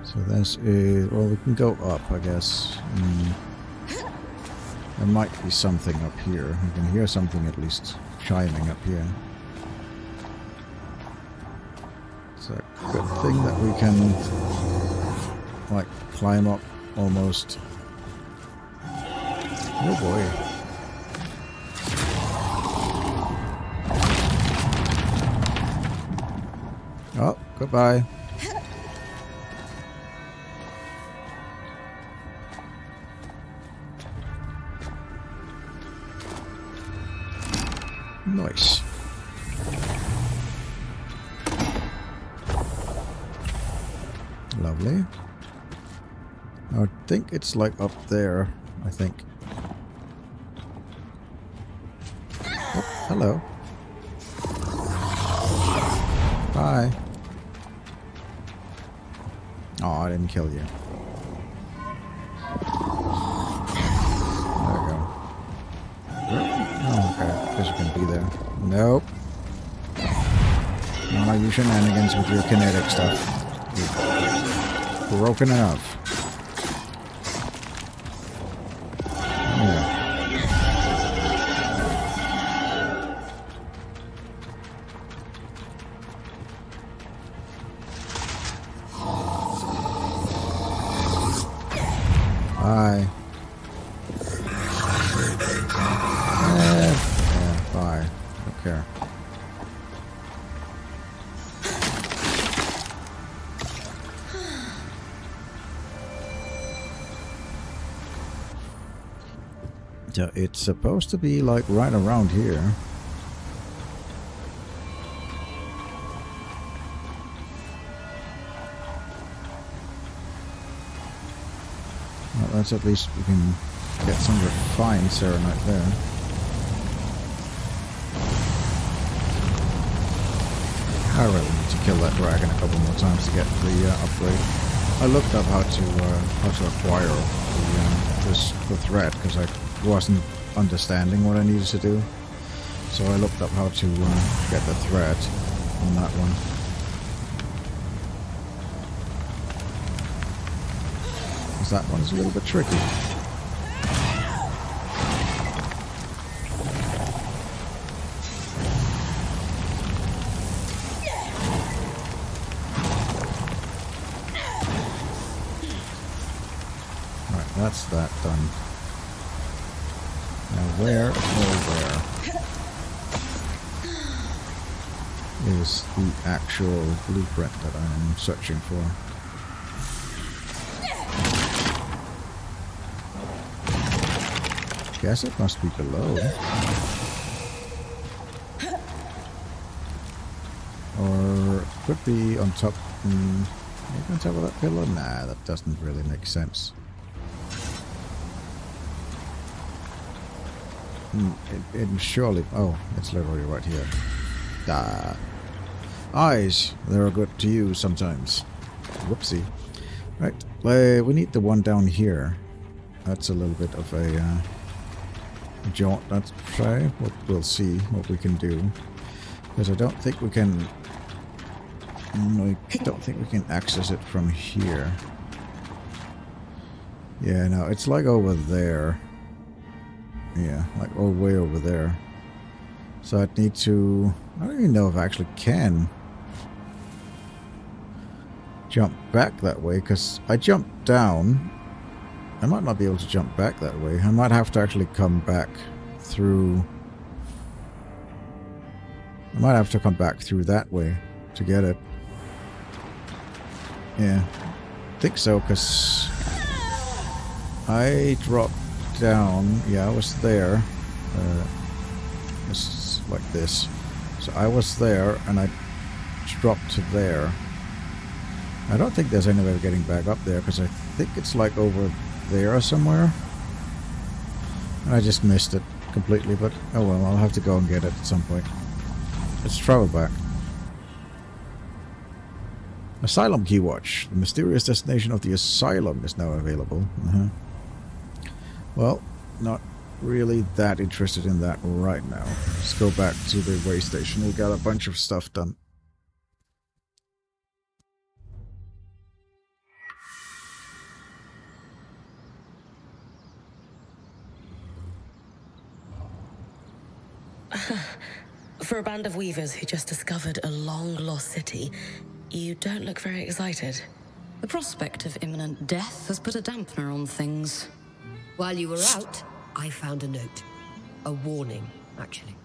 So that's it. Well, we can go up, I guess. There might be something up here. I can hear something at least chiming up here. It's a good thing that we can, like, climb up almost. Oh boy. Oh, goodbye. Nice. Lovely. I think it's like up there, I think. Oh, hello. Bye. Oh, I didn't kill you. There we go. Oh, okay. Guess you can be there. Nope. No, you shenanigans with your kinetic stuff. You're broken enough. Yeah. Bye. Yeah, bye. Don't care. So it's supposed to be like right around here. Well, that's at least we can get some refined serenite there. I really need to kill that dragon a couple more times to get the upgrade. I looked up how to acquire the thread because I wasn't understanding what I needed to do. So I looked up how to get the thread on that one. Because that one's a little bit tricky. Right, that's that done. Now where is the actual blueprint that I'm searching for? Guess it must be below. Or it could be on top. Maybe on top of that pillar? Nah, that doesn't really make sense. It surely... Oh, it's literally right here. Eyes! They're good to use sometimes. Whoopsie. Right, we need the one down here. That's a little bit of a jaunt, let's try. We'll see what we can do. Because I don't think we can... I don't think we can access it from here. Yeah, no, it's like over there. Yeah, like way over there. So I'd need to... I don't even know if I actually can jump back that way, because I jumped down. I might not be able to jump back that way. I might have to actually come back through... I might have to come back through that way to get it. Yeah, I think so, because I dropped down. Yeah, I was there. It's like this. So I was there, and I dropped to there. I don't think there's any way of getting back up there, because I think it's like over there somewhere. And I just missed it completely, but oh well, I'll have to go and get it at some point. Let's travel back. Asylum Key Watch. The mysterious destination of the asylum is now available. Well, not really that interested in that right now. Let's go back to the way station. We got a bunch of stuff done. For a band of weavers who just discovered a long-lost city, you don't look very excited. The prospect of imminent death has put a dampener on things. While you were out, I found a note. A warning, actually.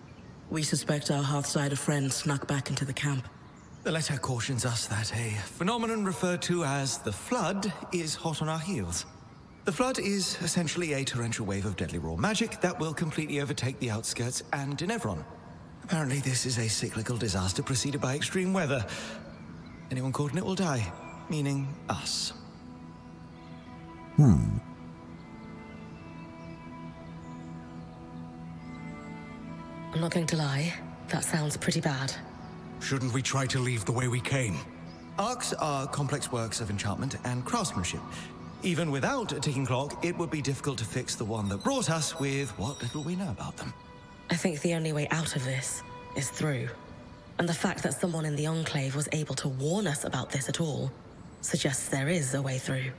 We suspect our Hearthsider friend snuck back into the camp. The letter cautions us that a phenomenon referred to as the Flood is hot on our heels. The Flood is essentially a torrential wave of deadly raw magic that will completely overtake the outskirts and Denevron. Apparently this is a cyclical disaster preceded by extreme weather. Anyone caught in it will die, meaning us. I'm not going to lie, that sounds pretty bad. Shouldn't we try to leave the way we came? Arcs are complex works of enchantment and craftsmanship. Even without a ticking clock, it would be difficult to fix the one that brought us with what little we know about them. I think the only way out of this is through. And the fact that someone in the Enclave was able to warn us about this at all suggests there is a way through.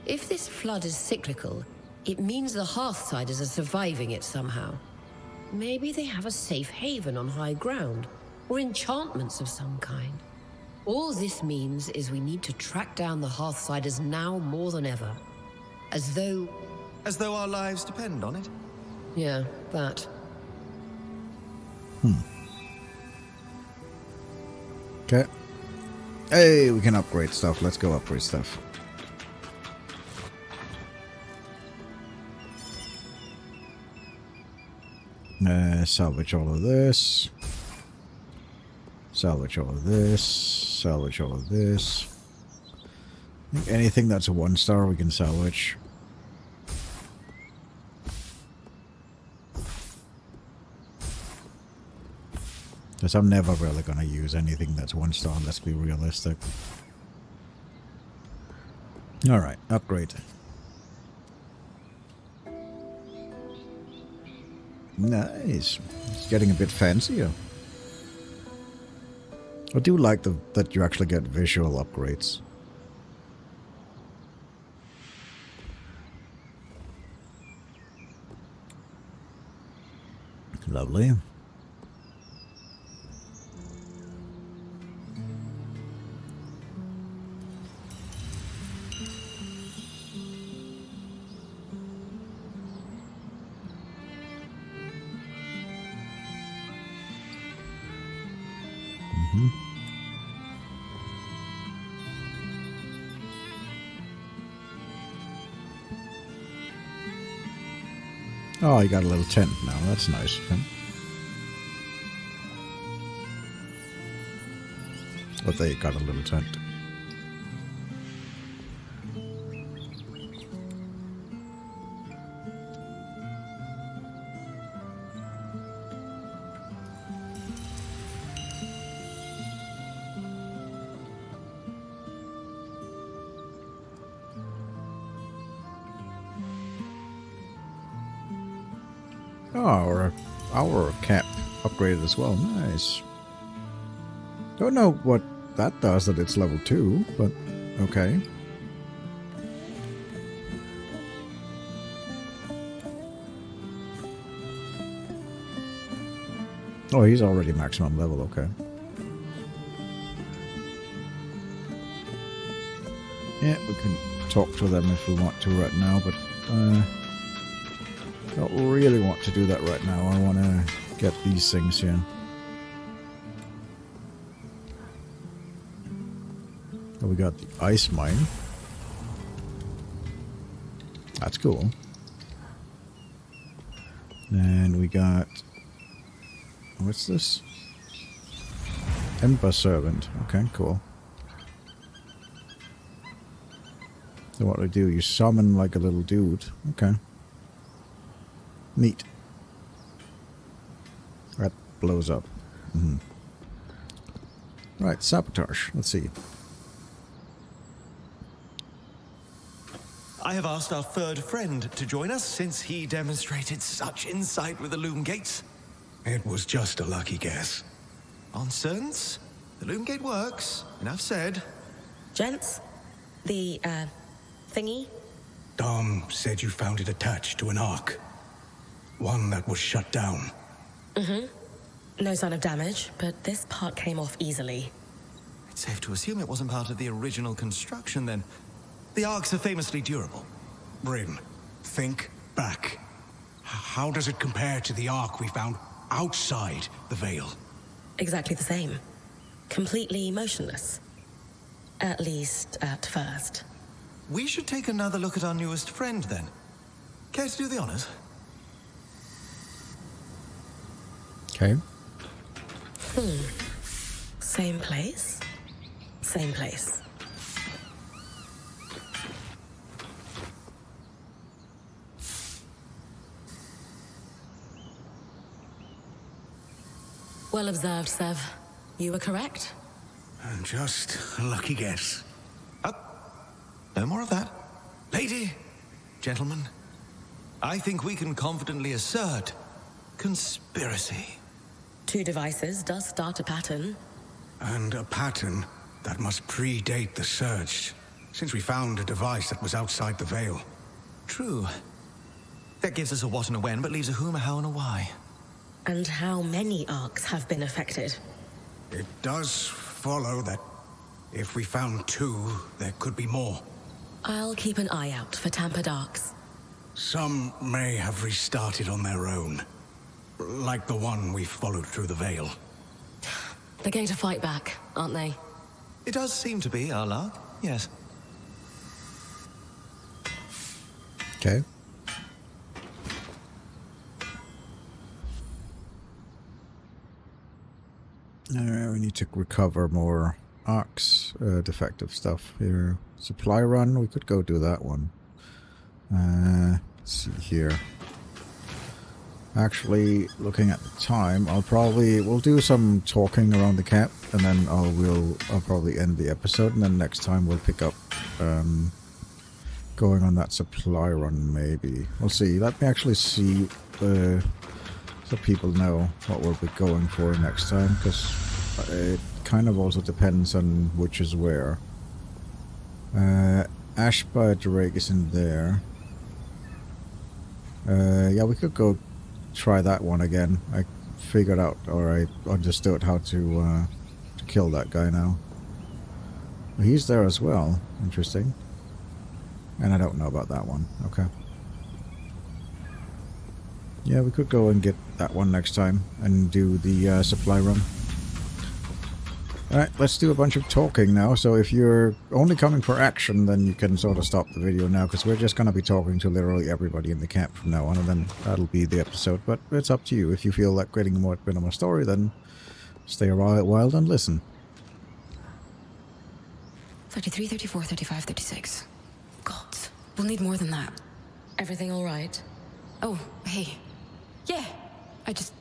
If this flood is cyclical, it means the Hearthsiders are surviving it somehow. Maybe they have a safe haven on high ground, or enchantments of some kind. All this means is we need to track down the Hearthsiders now more than ever. As though our lives depend on it? Yeah, that. Okay. Hey, we can upgrade stuff. Let's go upgrade stuff. Salvage all of this. Salvage all of this. Salvage all of this. I think anything that's a 1-star we can salvage. Because I'm never really going to use anything that's 1-star, let's be realistic. Alright, upgrade. Nice. It's getting a bit fancier. I do like that you actually get visual upgrades. Lovely. Oh, you got a little tent now. That's nice. But they got a little tent. Oh, our cap upgraded as well. Nice. Don't know what that does that it's level 2, but okay. Oh, he's already maximum level, okay. Yeah, we can talk to them if we want to right now, but don't really want to do that right now. I want to get these things here. Oh, we got the ice mine. That's cool. And we got... What's this? Ember Servant. Okay, cool. So what do? You summon like a little dude. Okay. Neat. That blows up. Mm-hmm. Right, sabotage. Let's see. I have asked our third friend to join us since he demonstrated such insight with the loom gates. It was just a lucky guess. Nonsense. The loom gate works. Enough said. Gents, the, thingy? Dom said you found it attached to an arc. One that was shut down. Mm-hmm. No sign of damage, but this part came off easily. It's safe to assume it wasn't part of the original construction, then. The arcs are famously durable. Brynn, think back. How does it compare to the arc we found outside the Veil? Exactly the same. Completely motionless. At least at first. We should take another look at our newest friend, then. Care to do the honors? Okay. Same place? Same place. Well observed, Sev. You were correct. Just a lucky guess. No more of that. Lady, gentlemen, I think we can confidently assert conspiracy. 2 devices does start a pattern. And a pattern that must predate the Surge, since we found a device that was outside the Veil. True. That gives us a what and a when, but leaves a whom, a how, and a why. And how many arcs have been affected? It does follow that if we found 2, there could be more. I'll keep an eye out for tampered arcs. Some may have restarted on their own. Like the one we followed through the Veil. They're going to fight back, aren't they? It does seem to be our luck, yes. Okay. We need to recover more arcs, defective stuff here. Supply run, we could go do that one. Let's see here. Actually, looking at the time, we'll do some talking around the camp, and then I'll probably end the episode, and then next time we'll pick up going on that supply run, maybe. We'll see. Let me actually see so people know what we'll be going for next time, because it kind of also depends on which is where. Ashby Drake is in there. Yeah, we could go try that one again. I figured out, or I understood how to kill that guy now. He's there as well. Interesting. And I don't know about that one. Okay. Yeah, we could go and get that one next time and do the supply run. Alright, let's do a bunch of talking now. So if you're only coming for action, then you can sort of stop the video now, because we're just going to be talking to literally everybody in the camp from now on, and then that'll be the episode. But it's up to you. If you feel like getting more bit of a story, then stay a while and listen. 33, 34, 35, 36. God, we'll need more than that. Everything all right? Oh, hey. Yeah, I just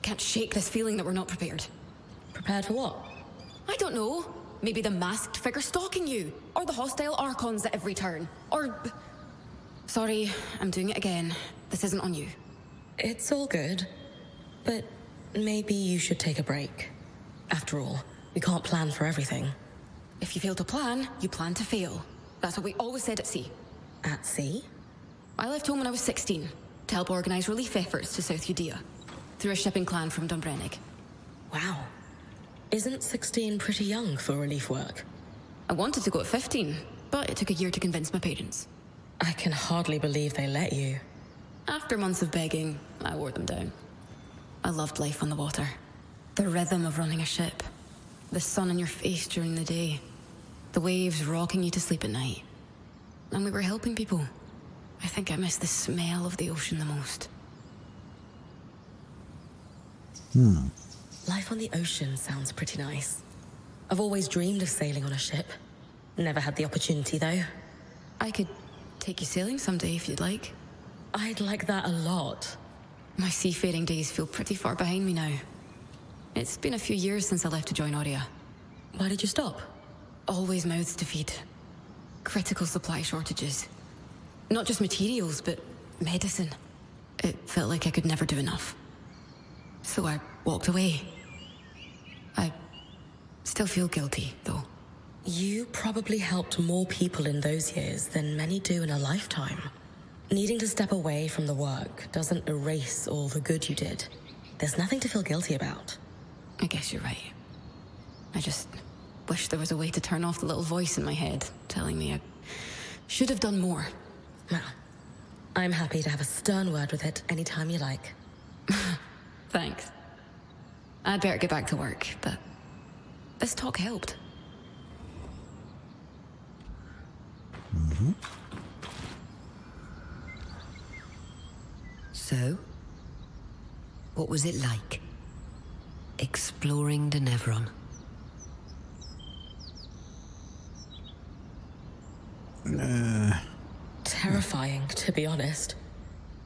can't shake this feeling that we're not prepared. Prepared for what? I don't know. Maybe the masked figure stalking you, or the hostile Archons at every turn, or... Sorry, I'm doing it again. This isn't on you. It's all good. But maybe you should take a break. After all, we can't plan for everything. If you fail to plan, you plan to fail. That's what we always said at sea. At sea? I left home when I was 16 to help organize relief efforts to South Judea through a shipping clan from Dunbrennig. Wow. Isn't 16 pretty young for relief work? I wanted to go at 15, but it took a year to convince my parents. I can hardly believe they let you. After months of begging, I wore them down. I loved life on the water. The rhythm of running a ship. The sun on your face during the day. The waves rocking you to sleep at night. And we were helping people. I think I miss the smell of the ocean the most. Life on the ocean sounds pretty nice. I've always dreamed of sailing on a ship. Never had the opportunity, though. I could take you sailing someday if you'd like. I'd like that a lot. My seafaring days feel pretty far behind me now. It's been a few years since I left to join Aurea. Why did you stop? Always mouths to feed. Critical supply shortages. Not just materials, but medicine. It felt like I could never do enough. So I walked away. I still feel guilty, though. You probably helped more people in those years than many do in a lifetime. Needing to step away from the work doesn't erase all the good you did. There's nothing to feel guilty about. I guess you're right. I just wish there was a way to turn off the little voice in my head telling me I should have done more. Well, I'm happy to have a stern word with it anytime you like. Thanks. I'd better get back to work, but this talk helped. So, what was it like? Exploring Denevron? Terrifying, to be honest.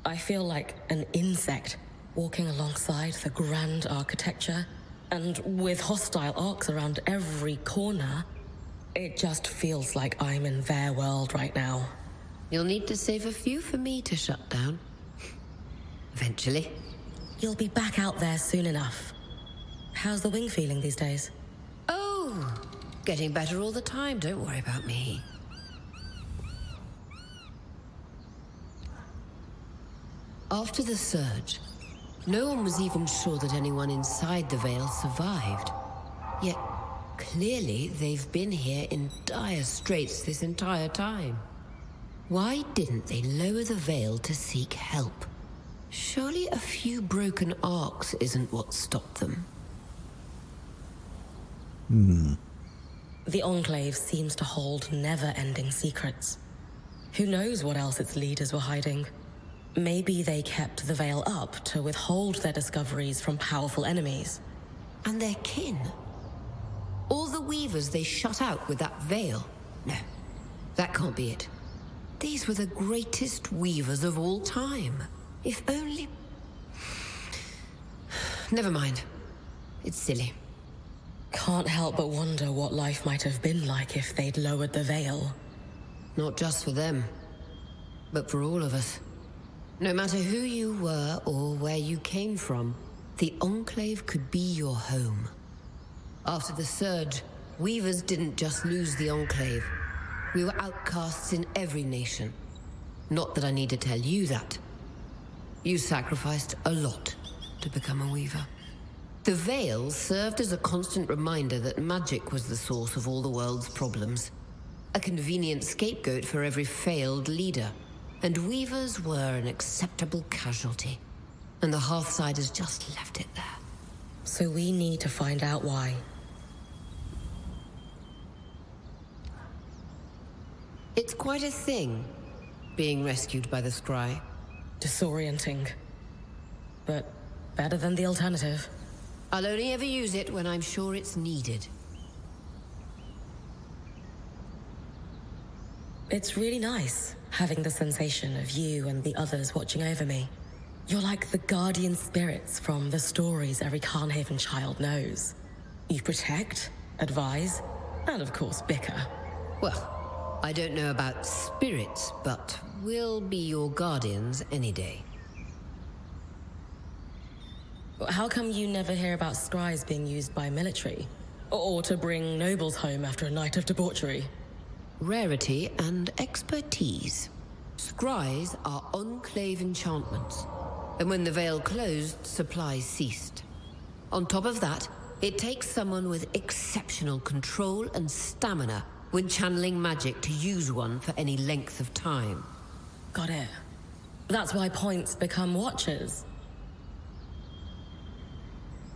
I feel like an insect walking alongside the grand architecture, and with hostile arcs around every corner. It just feels like I'm in their world right now. You'll need to save a few for me to shut down. Eventually. You'll be back out there soon enough. How's the wing feeling these days? Oh, getting better all the time. Don't worry about me. After the surge, no one was even sure that anyone inside the Veil survived. Yet, clearly, they've been here in dire straits this entire time. Why didn't they lower the Veil to seek help? Surely a few broken arcs isn't what stopped them. The Enclave seems to hold never-ending secrets. Who knows what else its leaders were hiding? Maybe they kept the Veil up to withhold their discoveries from powerful enemies. And their kin? All the weavers they shut out with that veil? No, that can't be it. These were the greatest weavers of all time. If only... Never mind. It's silly. Can't help but wonder what life might have been like if they'd lowered the Veil. Not just for them, but for all of us. No matter who you were or where you came from, the Enclave could be your home. After the Surge, Weavers didn't just lose the Enclave. We were outcasts in every nation. Not that I need to tell you that. You sacrificed a lot to become a Weaver. The Veil served as a constant reminder that magic was the source of all the world's problems. A convenient scapegoat for every failed leader. And Weavers were an acceptable casualty. And the Hearthsiders just left it there. So we need to find out why. It's quite a thing, being rescued by the Scry. Disorienting. But better than the alternative. I'll only ever use it when I'm sure it's needed. It's really nice, having the sensation of you and the others watching over me. You're like the guardian spirits from the stories every Carnhaven child knows. You protect, advise, and of course bicker. Well, I don't know about spirits, but we'll be your guardians any day. How come you never hear about scries being used by military? Or to bring nobles home after a night of debauchery? Rarity and expertise. Scries are Enclave enchantments, and when the Veil closed, supplies ceased. On top of that, it takes someone with exceptional control and stamina when channeling magic to use one for any length of time. Got it. That's why points become watchers.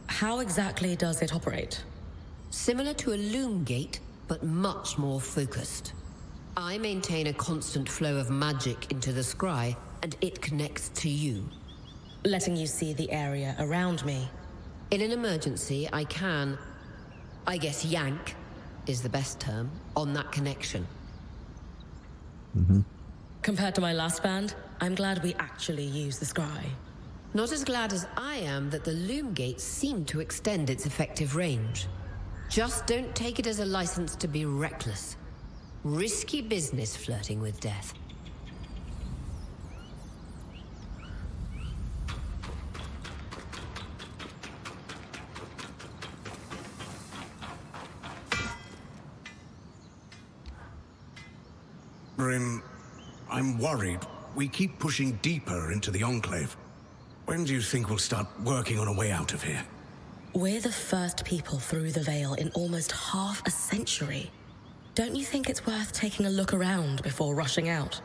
How exactly does it operate? Similar to a loom gate, but much more focused. I maintain a constant flow of magic into the scry, and it connects to you. Letting you see the area around me. In an emergency, I can, I guess yank is the best term, on that connection. Compared to my last band, I'm glad we actually use the scry. Not as glad as I am that the loom gates seem to extend its effective range. Just don't take it as a license to be reckless. Risky business flirting with death. Brynn, I'm worried. We keep pushing deeper into the Enclave. When do you think we'll start working on a way out of here? We're the first people through the Veil in almost half a century. Don't you think it's worth taking a look around before rushing out?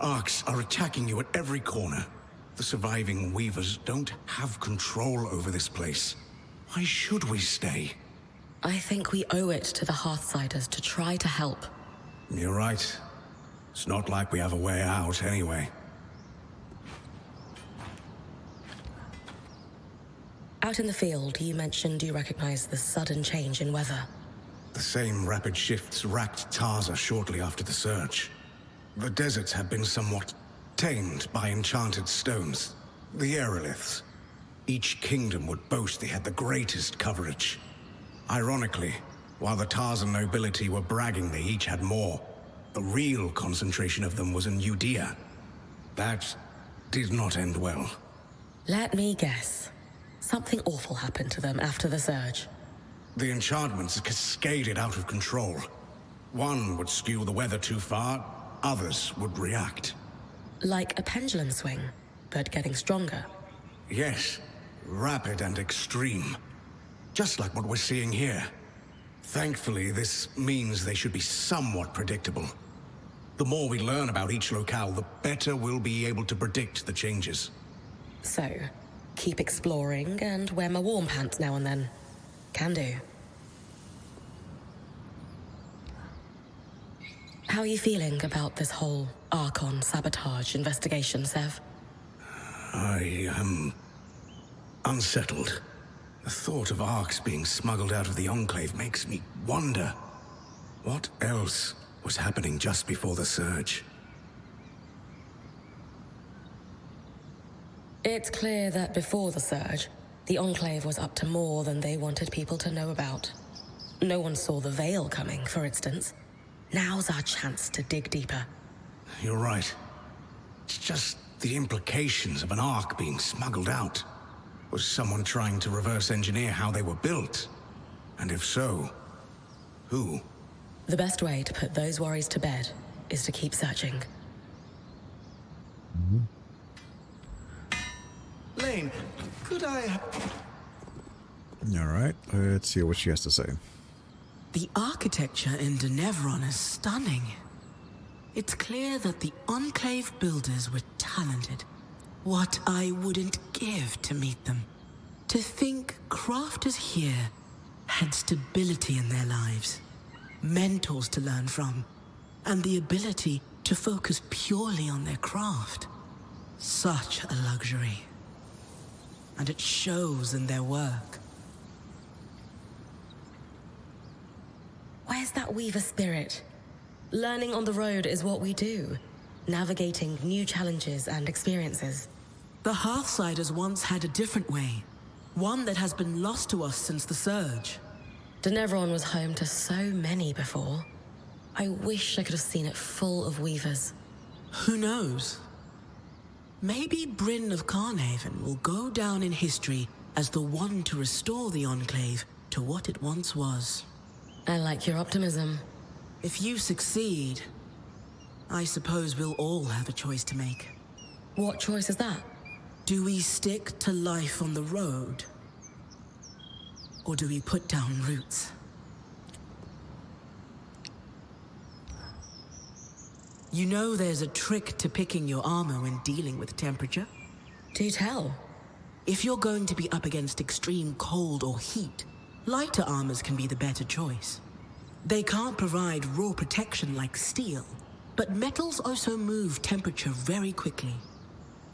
Arcs are attacking you at every corner. The surviving Weavers don't have control over this place. Why should we stay? I think we owe it to the Hearthsiders to try to help. You're right. It's not like we have a way out anyway. Out in the field, you mentioned you recognize the sudden change in weather. The same rapid shifts racked Tarza shortly after the surge. The deserts have been somewhat tamed by enchanted stones, the aeroliths. Each kingdom would boast they had the greatest coverage. Ironically, while the Tarzan nobility were bragging they each had more, the real concentration of them was in Judea. That did not end well. Let me guess. Something awful happened to them after the surge. The enchantments cascaded out of control. One would skew the weather too far, others would react. Like a pendulum swing, but getting stronger. Yes, rapid and extreme. Just like what we're seeing here. Thankfully, this means they should be somewhat predictable. The more we learn about each locale, the better we'll be able to predict the changes. So, keep exploring and wear my warm pants now and then. Can do. How are you feeling about this whole Archon sabotage investigation, Sev? I am unsettled. The thought of Arcs being smuggled out of the Enclave makes me wonder what else was happening just before the surge. It's clear that before the surge, the Enclave was up to more than they wanted people to know about. No one saw the Veil coming, for instance. Now's our chance to dig deeper. You're right. It's just the implications of an Arc being smuggled out. Was someone trying to reverse engineer how they were built? And if so, who? The best way to put those worries to bed is to keep searching. Lane, could I... All right, let's see what she has to say. The architecture in Denevron is stunning. It's clear that the Enclave builders were talented. What I wouldn't give to meet them. To think crafters here had stability in their lives, mentors to learn from, and the ability to focus purely on their craft. Such a luxury. And it shows in their work. Where's that Weaver spirit? Learning on the road is what we do. Navigating new challenges and experiences. The Hearthsiders once had a different way. One that has been lost to us since the surge. Denevron was home to so many before. I wish I could have seen it full of Weavers. Who knows? Maybe Brynn of Carnhaven will go down in history as the one to restore the Enclave to what it once was. I like your optimism. If you succeed, I suppose we'll all have a choice to make. What choice is that? Do we stick to life on the road? Or do we put down roots? You know there's a trick to picking your armor when dealing with temperature? Do tell. If you're going to be up against extreme cold or heat, lighter armors can be the better choice. They can't provide raw protection like steel, but metals also move temperature very quickly.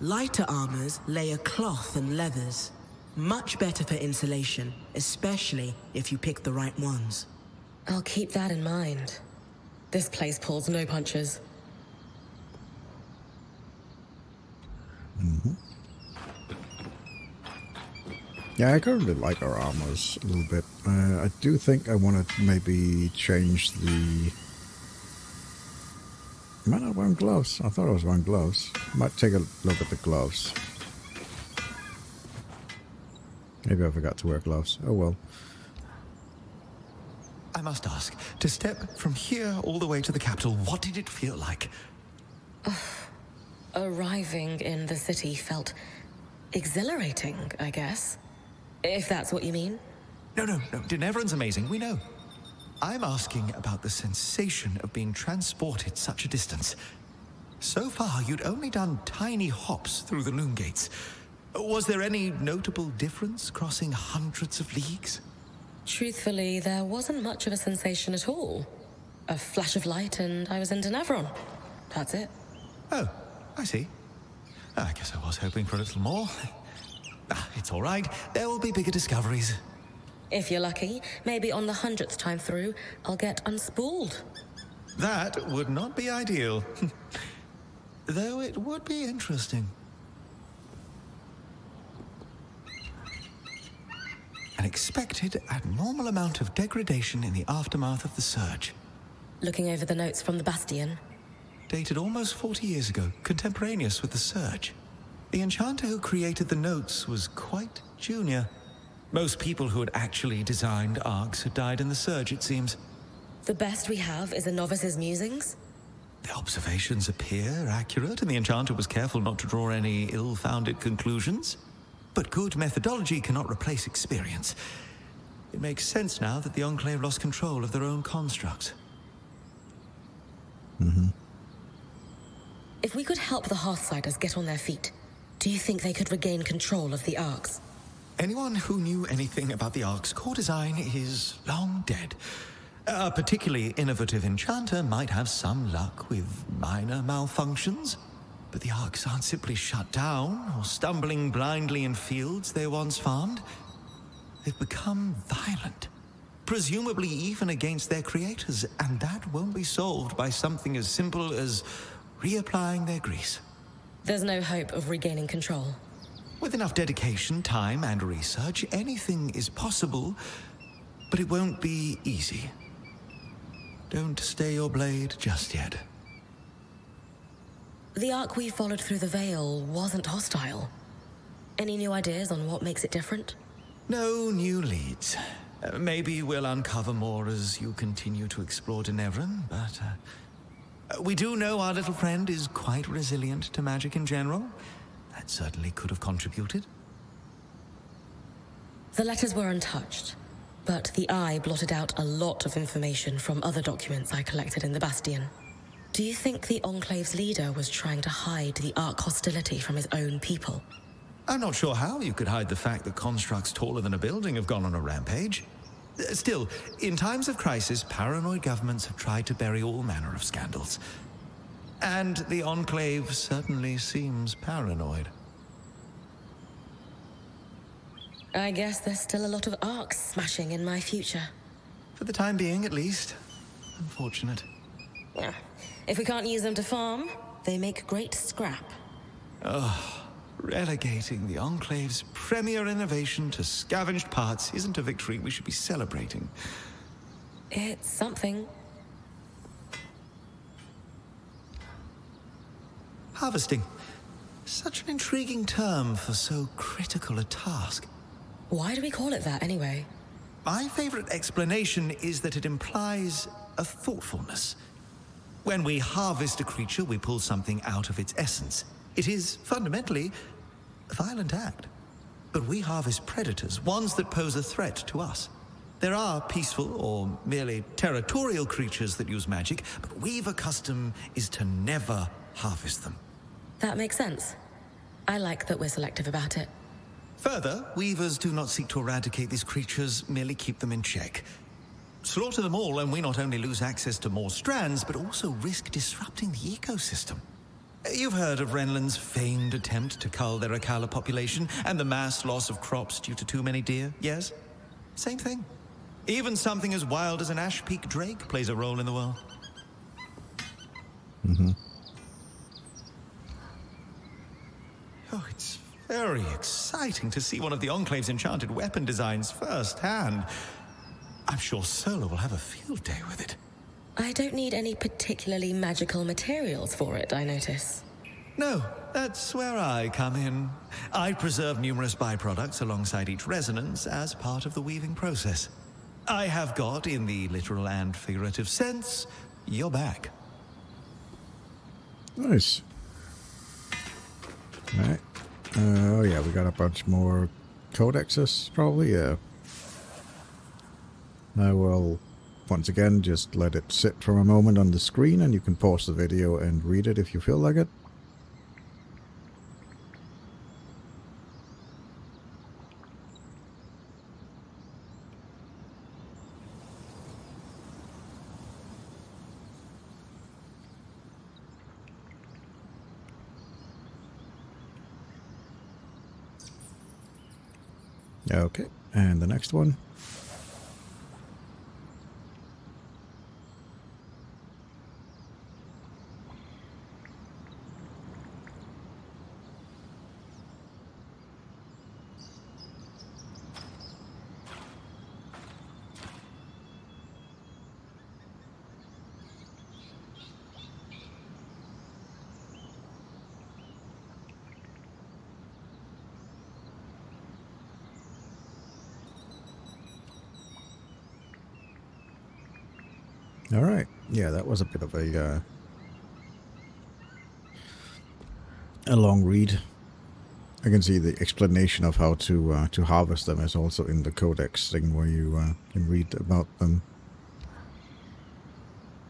Lighter armors layer cloth and leathers, Much better for insulation, especially if you pick the right ones. I'll keep that in mind. This place pulls no punches. Yeah, I currently like our armors a little bit. I do think I want to maybe change the... Am I not wearing gloves? I thought I was wearing gloves. Might take a look at the gloves. Maybe I forgot to wear gloves. Oh well. I must ask, to step from here all the way to the capital, what did it feel like? Arriving in the city felt exhilarating, I guess. If that's what you mean. No. Denevron's amazing, we know. I'm asking about the sensation of being transported such a distance. So far, you'd only done tiny hops through the Loom Gates. Was there any notable difference crossing hundreds of leagues? Truthfully, there wasn't much of a sensation at all. A flash of light and I was in Denevron. That's it. Oh, I see. I guess I was hoping for a little more. It's all right. There will be bigger discoveries. If you're lucky, maybe on the 100th time through, I'll get unspooled. That would not be ideal. Though it would be interesting. An expected abnormal amount of degradation in the aftermath of the surge. Looking over the notes from the Bastion. Dated almost 40 years ago, contemporaneous with the surge. The enchanter who created the notes was quite junior. Most people who had actually designed arcs had died in the surge, it seems. The best we have is a novice's musings? The observations appear accurate, and the enchanter was careful not to draw any ill-founded conclusions. But good methodology cannot replace experience. It makes sense now that the Enclave lost control of their own constructs. If we could help the Hearthsiders get on their feet, do you think they could regain control of the arcs? Anyone who knew anything about the Ark's core design is long dead. A particularly innovative enchanter might have some luck with minor malfunctions, but the Arks aren't simply shut down or stumbling blindly in fields they once farmed. They've become violent, presumably even against their creators, and that won't be solved by something as simple as reapplying their grease. There's no hope of regaining control. With enough dedication, time, and research, anything is possible, but it won't be easy. Don't stay your blade just yet. The arc we followed through the Veil wasn't hostile. Any new ideas on what makes it different? No new leads. Maybe we'll uncover more as you continue to explore Denevron, but we do know our little friend is quite resilient to magic in general. That certainly could have contributed. The letters were untouched, but the Eye blotted out a lot of information from other documents I collected in the Bastion. Do you think the Enclave's leader was trying to hide the Ark hostility from his own people? I'm not sure how you could hide the fact that constructs taller than a building have gone on a rampage. Still, in times of crisis, paranoid governments have tried to bury all manner of scandals. And the Enclave certainly seems paranoid. I guess there's still a lot of arcs smashing in my future. For the time being, at least. Unfortunate. Yeah. If we can't use them to farm, they make great scrap. Relegating the Enclave's premier innovation to scavenged parts isn't a victory we should be celebrating. It's something. Harvesting. Such an intriguing term for so critical a task. Why do we call it that anyway? My favorite explanation is that it implies a thoughtfulness. When we harvest a creature, we pull something out of its essence. It is fundamentally a violent act. But we harvest predators, ones that pose a threat to us. There are peaceful or merely territorial creatures that use magic, but Weaver custom is to never harvest them. That makes sense. I like that we're selective about it. Further, Weavers do not seek to eradicate these creatures, merely keep them in check. Slaughter them all and we not only lose access to more strands, but also risk disrupting the ecosystem. You've heard of Renland's famed attempt to cull their Akala population and the mass loss of crops due to too many deer, yes? Same thing. Even something as wild as an Ash Peak drake plays a role in the world. Oh, it's very exciting to see one of the Enclave's enchanted weapon designs firsthand. I'm sure Sola will have a field day with it. I don't need any particularly magical materials for it, I notice. No, that's where I come in. I preserve numerous byproducts alongside each resonance as part of the weaving process. I have got, in the literal and figurative sense, your back. Nice. Alright. Oh yeah, we got a bunch more codexes, probably, yeah. I will, once again, just let it sit for a moment on the screen, and you can pause the video and read it if you feel like it. Okay, and the next one. All right. Yeah, that was a bit of a long read. I can see the explanation of how to harvest them is also in the codex thing where you can read about them.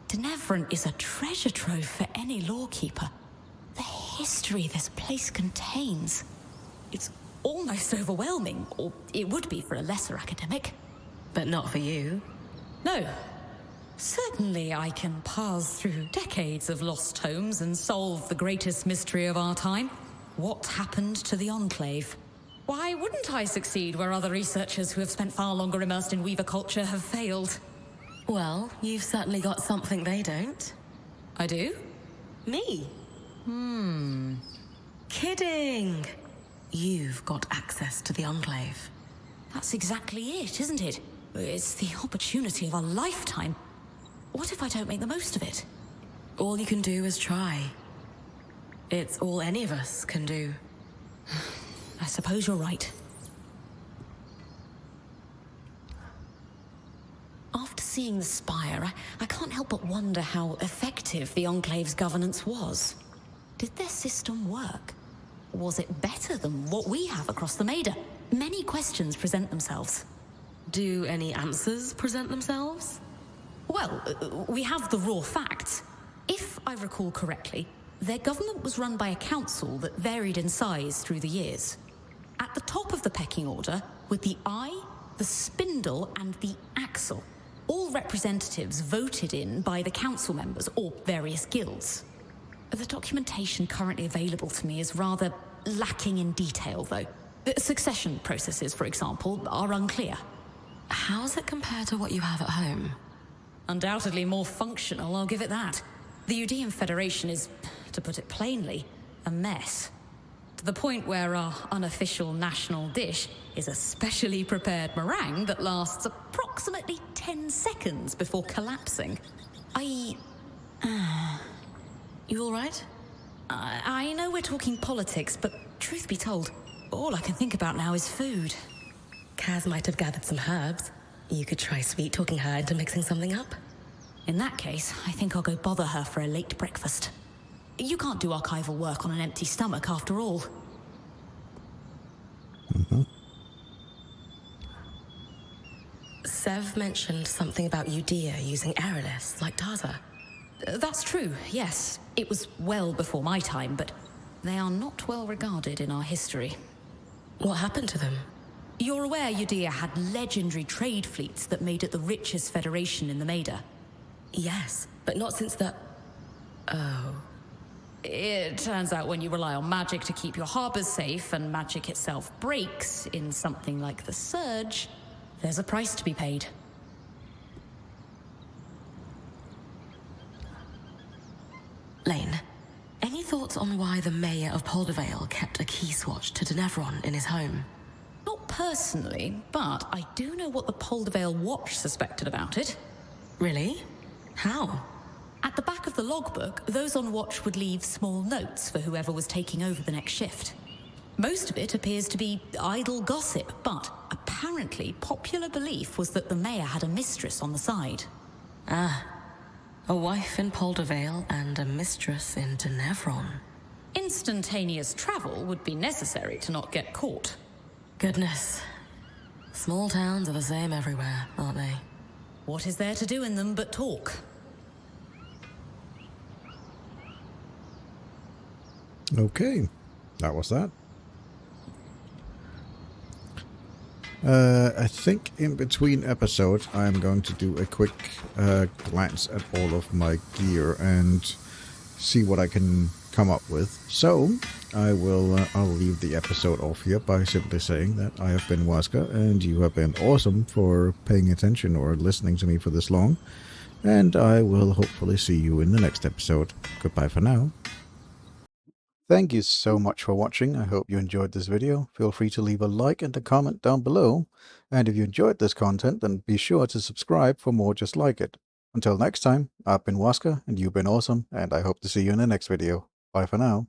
Denevron is a treasure trove for any lawkeeper. The history this place contains. It's almost overwhelming, or it would be for a lesser academic. But not for you. No. Certainly I can pass through decades of lost tomes and solve the greatest mystery of our time. What happened to the Enclave? Why wouldn't I succeed where other researchers who have spent far longer immersed in Weaver culture have failed? Well, you've certainly got something they don't. I do? Me? Kidding! You've got access to the Enclave. That's exactly it, isn't it? It's the opportunity of a lifetime. What if I don't make the most of it? All you can do is try. It's all any of us can do. I suppose you're right. After seeing the Spire, I can't help but wonder how effective the Enclave's governance was. Did their system work? Was it better than what we have across the Maida? Many questions present themselves. Do any answers present themselves? Well, we have the raw facts. If I recall correctly, their government was run by a council that varied in size through the years. At the top of the pecking order were the eye, the spindle, and the axle. All representatives voted in by the council members or various guilds. The documentation currently available to me is rather lacking in detail, though. The succession processes, for example, are unclear. How's it compare to what you have at home? Undoubtedly more functional, I'll give it that. The Udean Federation is, to put it plainly, a mess. To the point where our unofficial national dish is a specially prepared meringue that lasts approximately 10 seconds before collapsing. You all right? I know we're talking politics, but truth be told, all I can think about now is food. Kaz might have gathered some herbs. You could try sweet-talking her into mixing something up. In that case, I think I'll go bother her for a late breakfast. You can't do archival work on an empty stomach, after all. Sev mentioned something about Udea using aeroliths, like Taza. That's true, yes. It was well before my time, but they are not well regarded in our history. What happened to them? You're aware Udea had legendary trade fleets that made it the richest federation in the Maida. Yes, but not since the... Oh. It turns out when you rely on magic to keep your harbors safe and magic itself breaks in something like the Surge, there's a price to be paid. Lane, any thoughts on why the mayor of Poldervale kept a key swatch to Denevron in his home? Not personally, but I do know what the Poldervale Watch suspected about it. Really? How? At the back of the logbook, those on watch would leave small notes for whoever was taking over the next shift. Most of it appears to be idle gossip, but apparently popular belief was that the mayor had a mistress on the side. Ah, a wife in Poldervale and a mistress in Denevron. Instantaneous travel would be necessary to not get caught. Goodness. Small towns are the same everywhere, aren't they? What is there to do in them but talk? Okay, that was that. I think in between episodes I'm going to do a quick glance at all of my gear and see what I can come up with. So I'll leave the episode off here by simply saying that I have been Wazka and you have been awesome for paying attention or listening to me for this long, and I will hopefully see you in the next episode. Goodbye for now. Thank you so much for watching. I hope you enjoyed this video. Feel free to leave a like and a comment down below. And if you enjoyed this content, then be sure to subscribe for more just like it. Until next time, I've been Wazka and you've been awesome, and I hope to see you in the next video. Bye for now.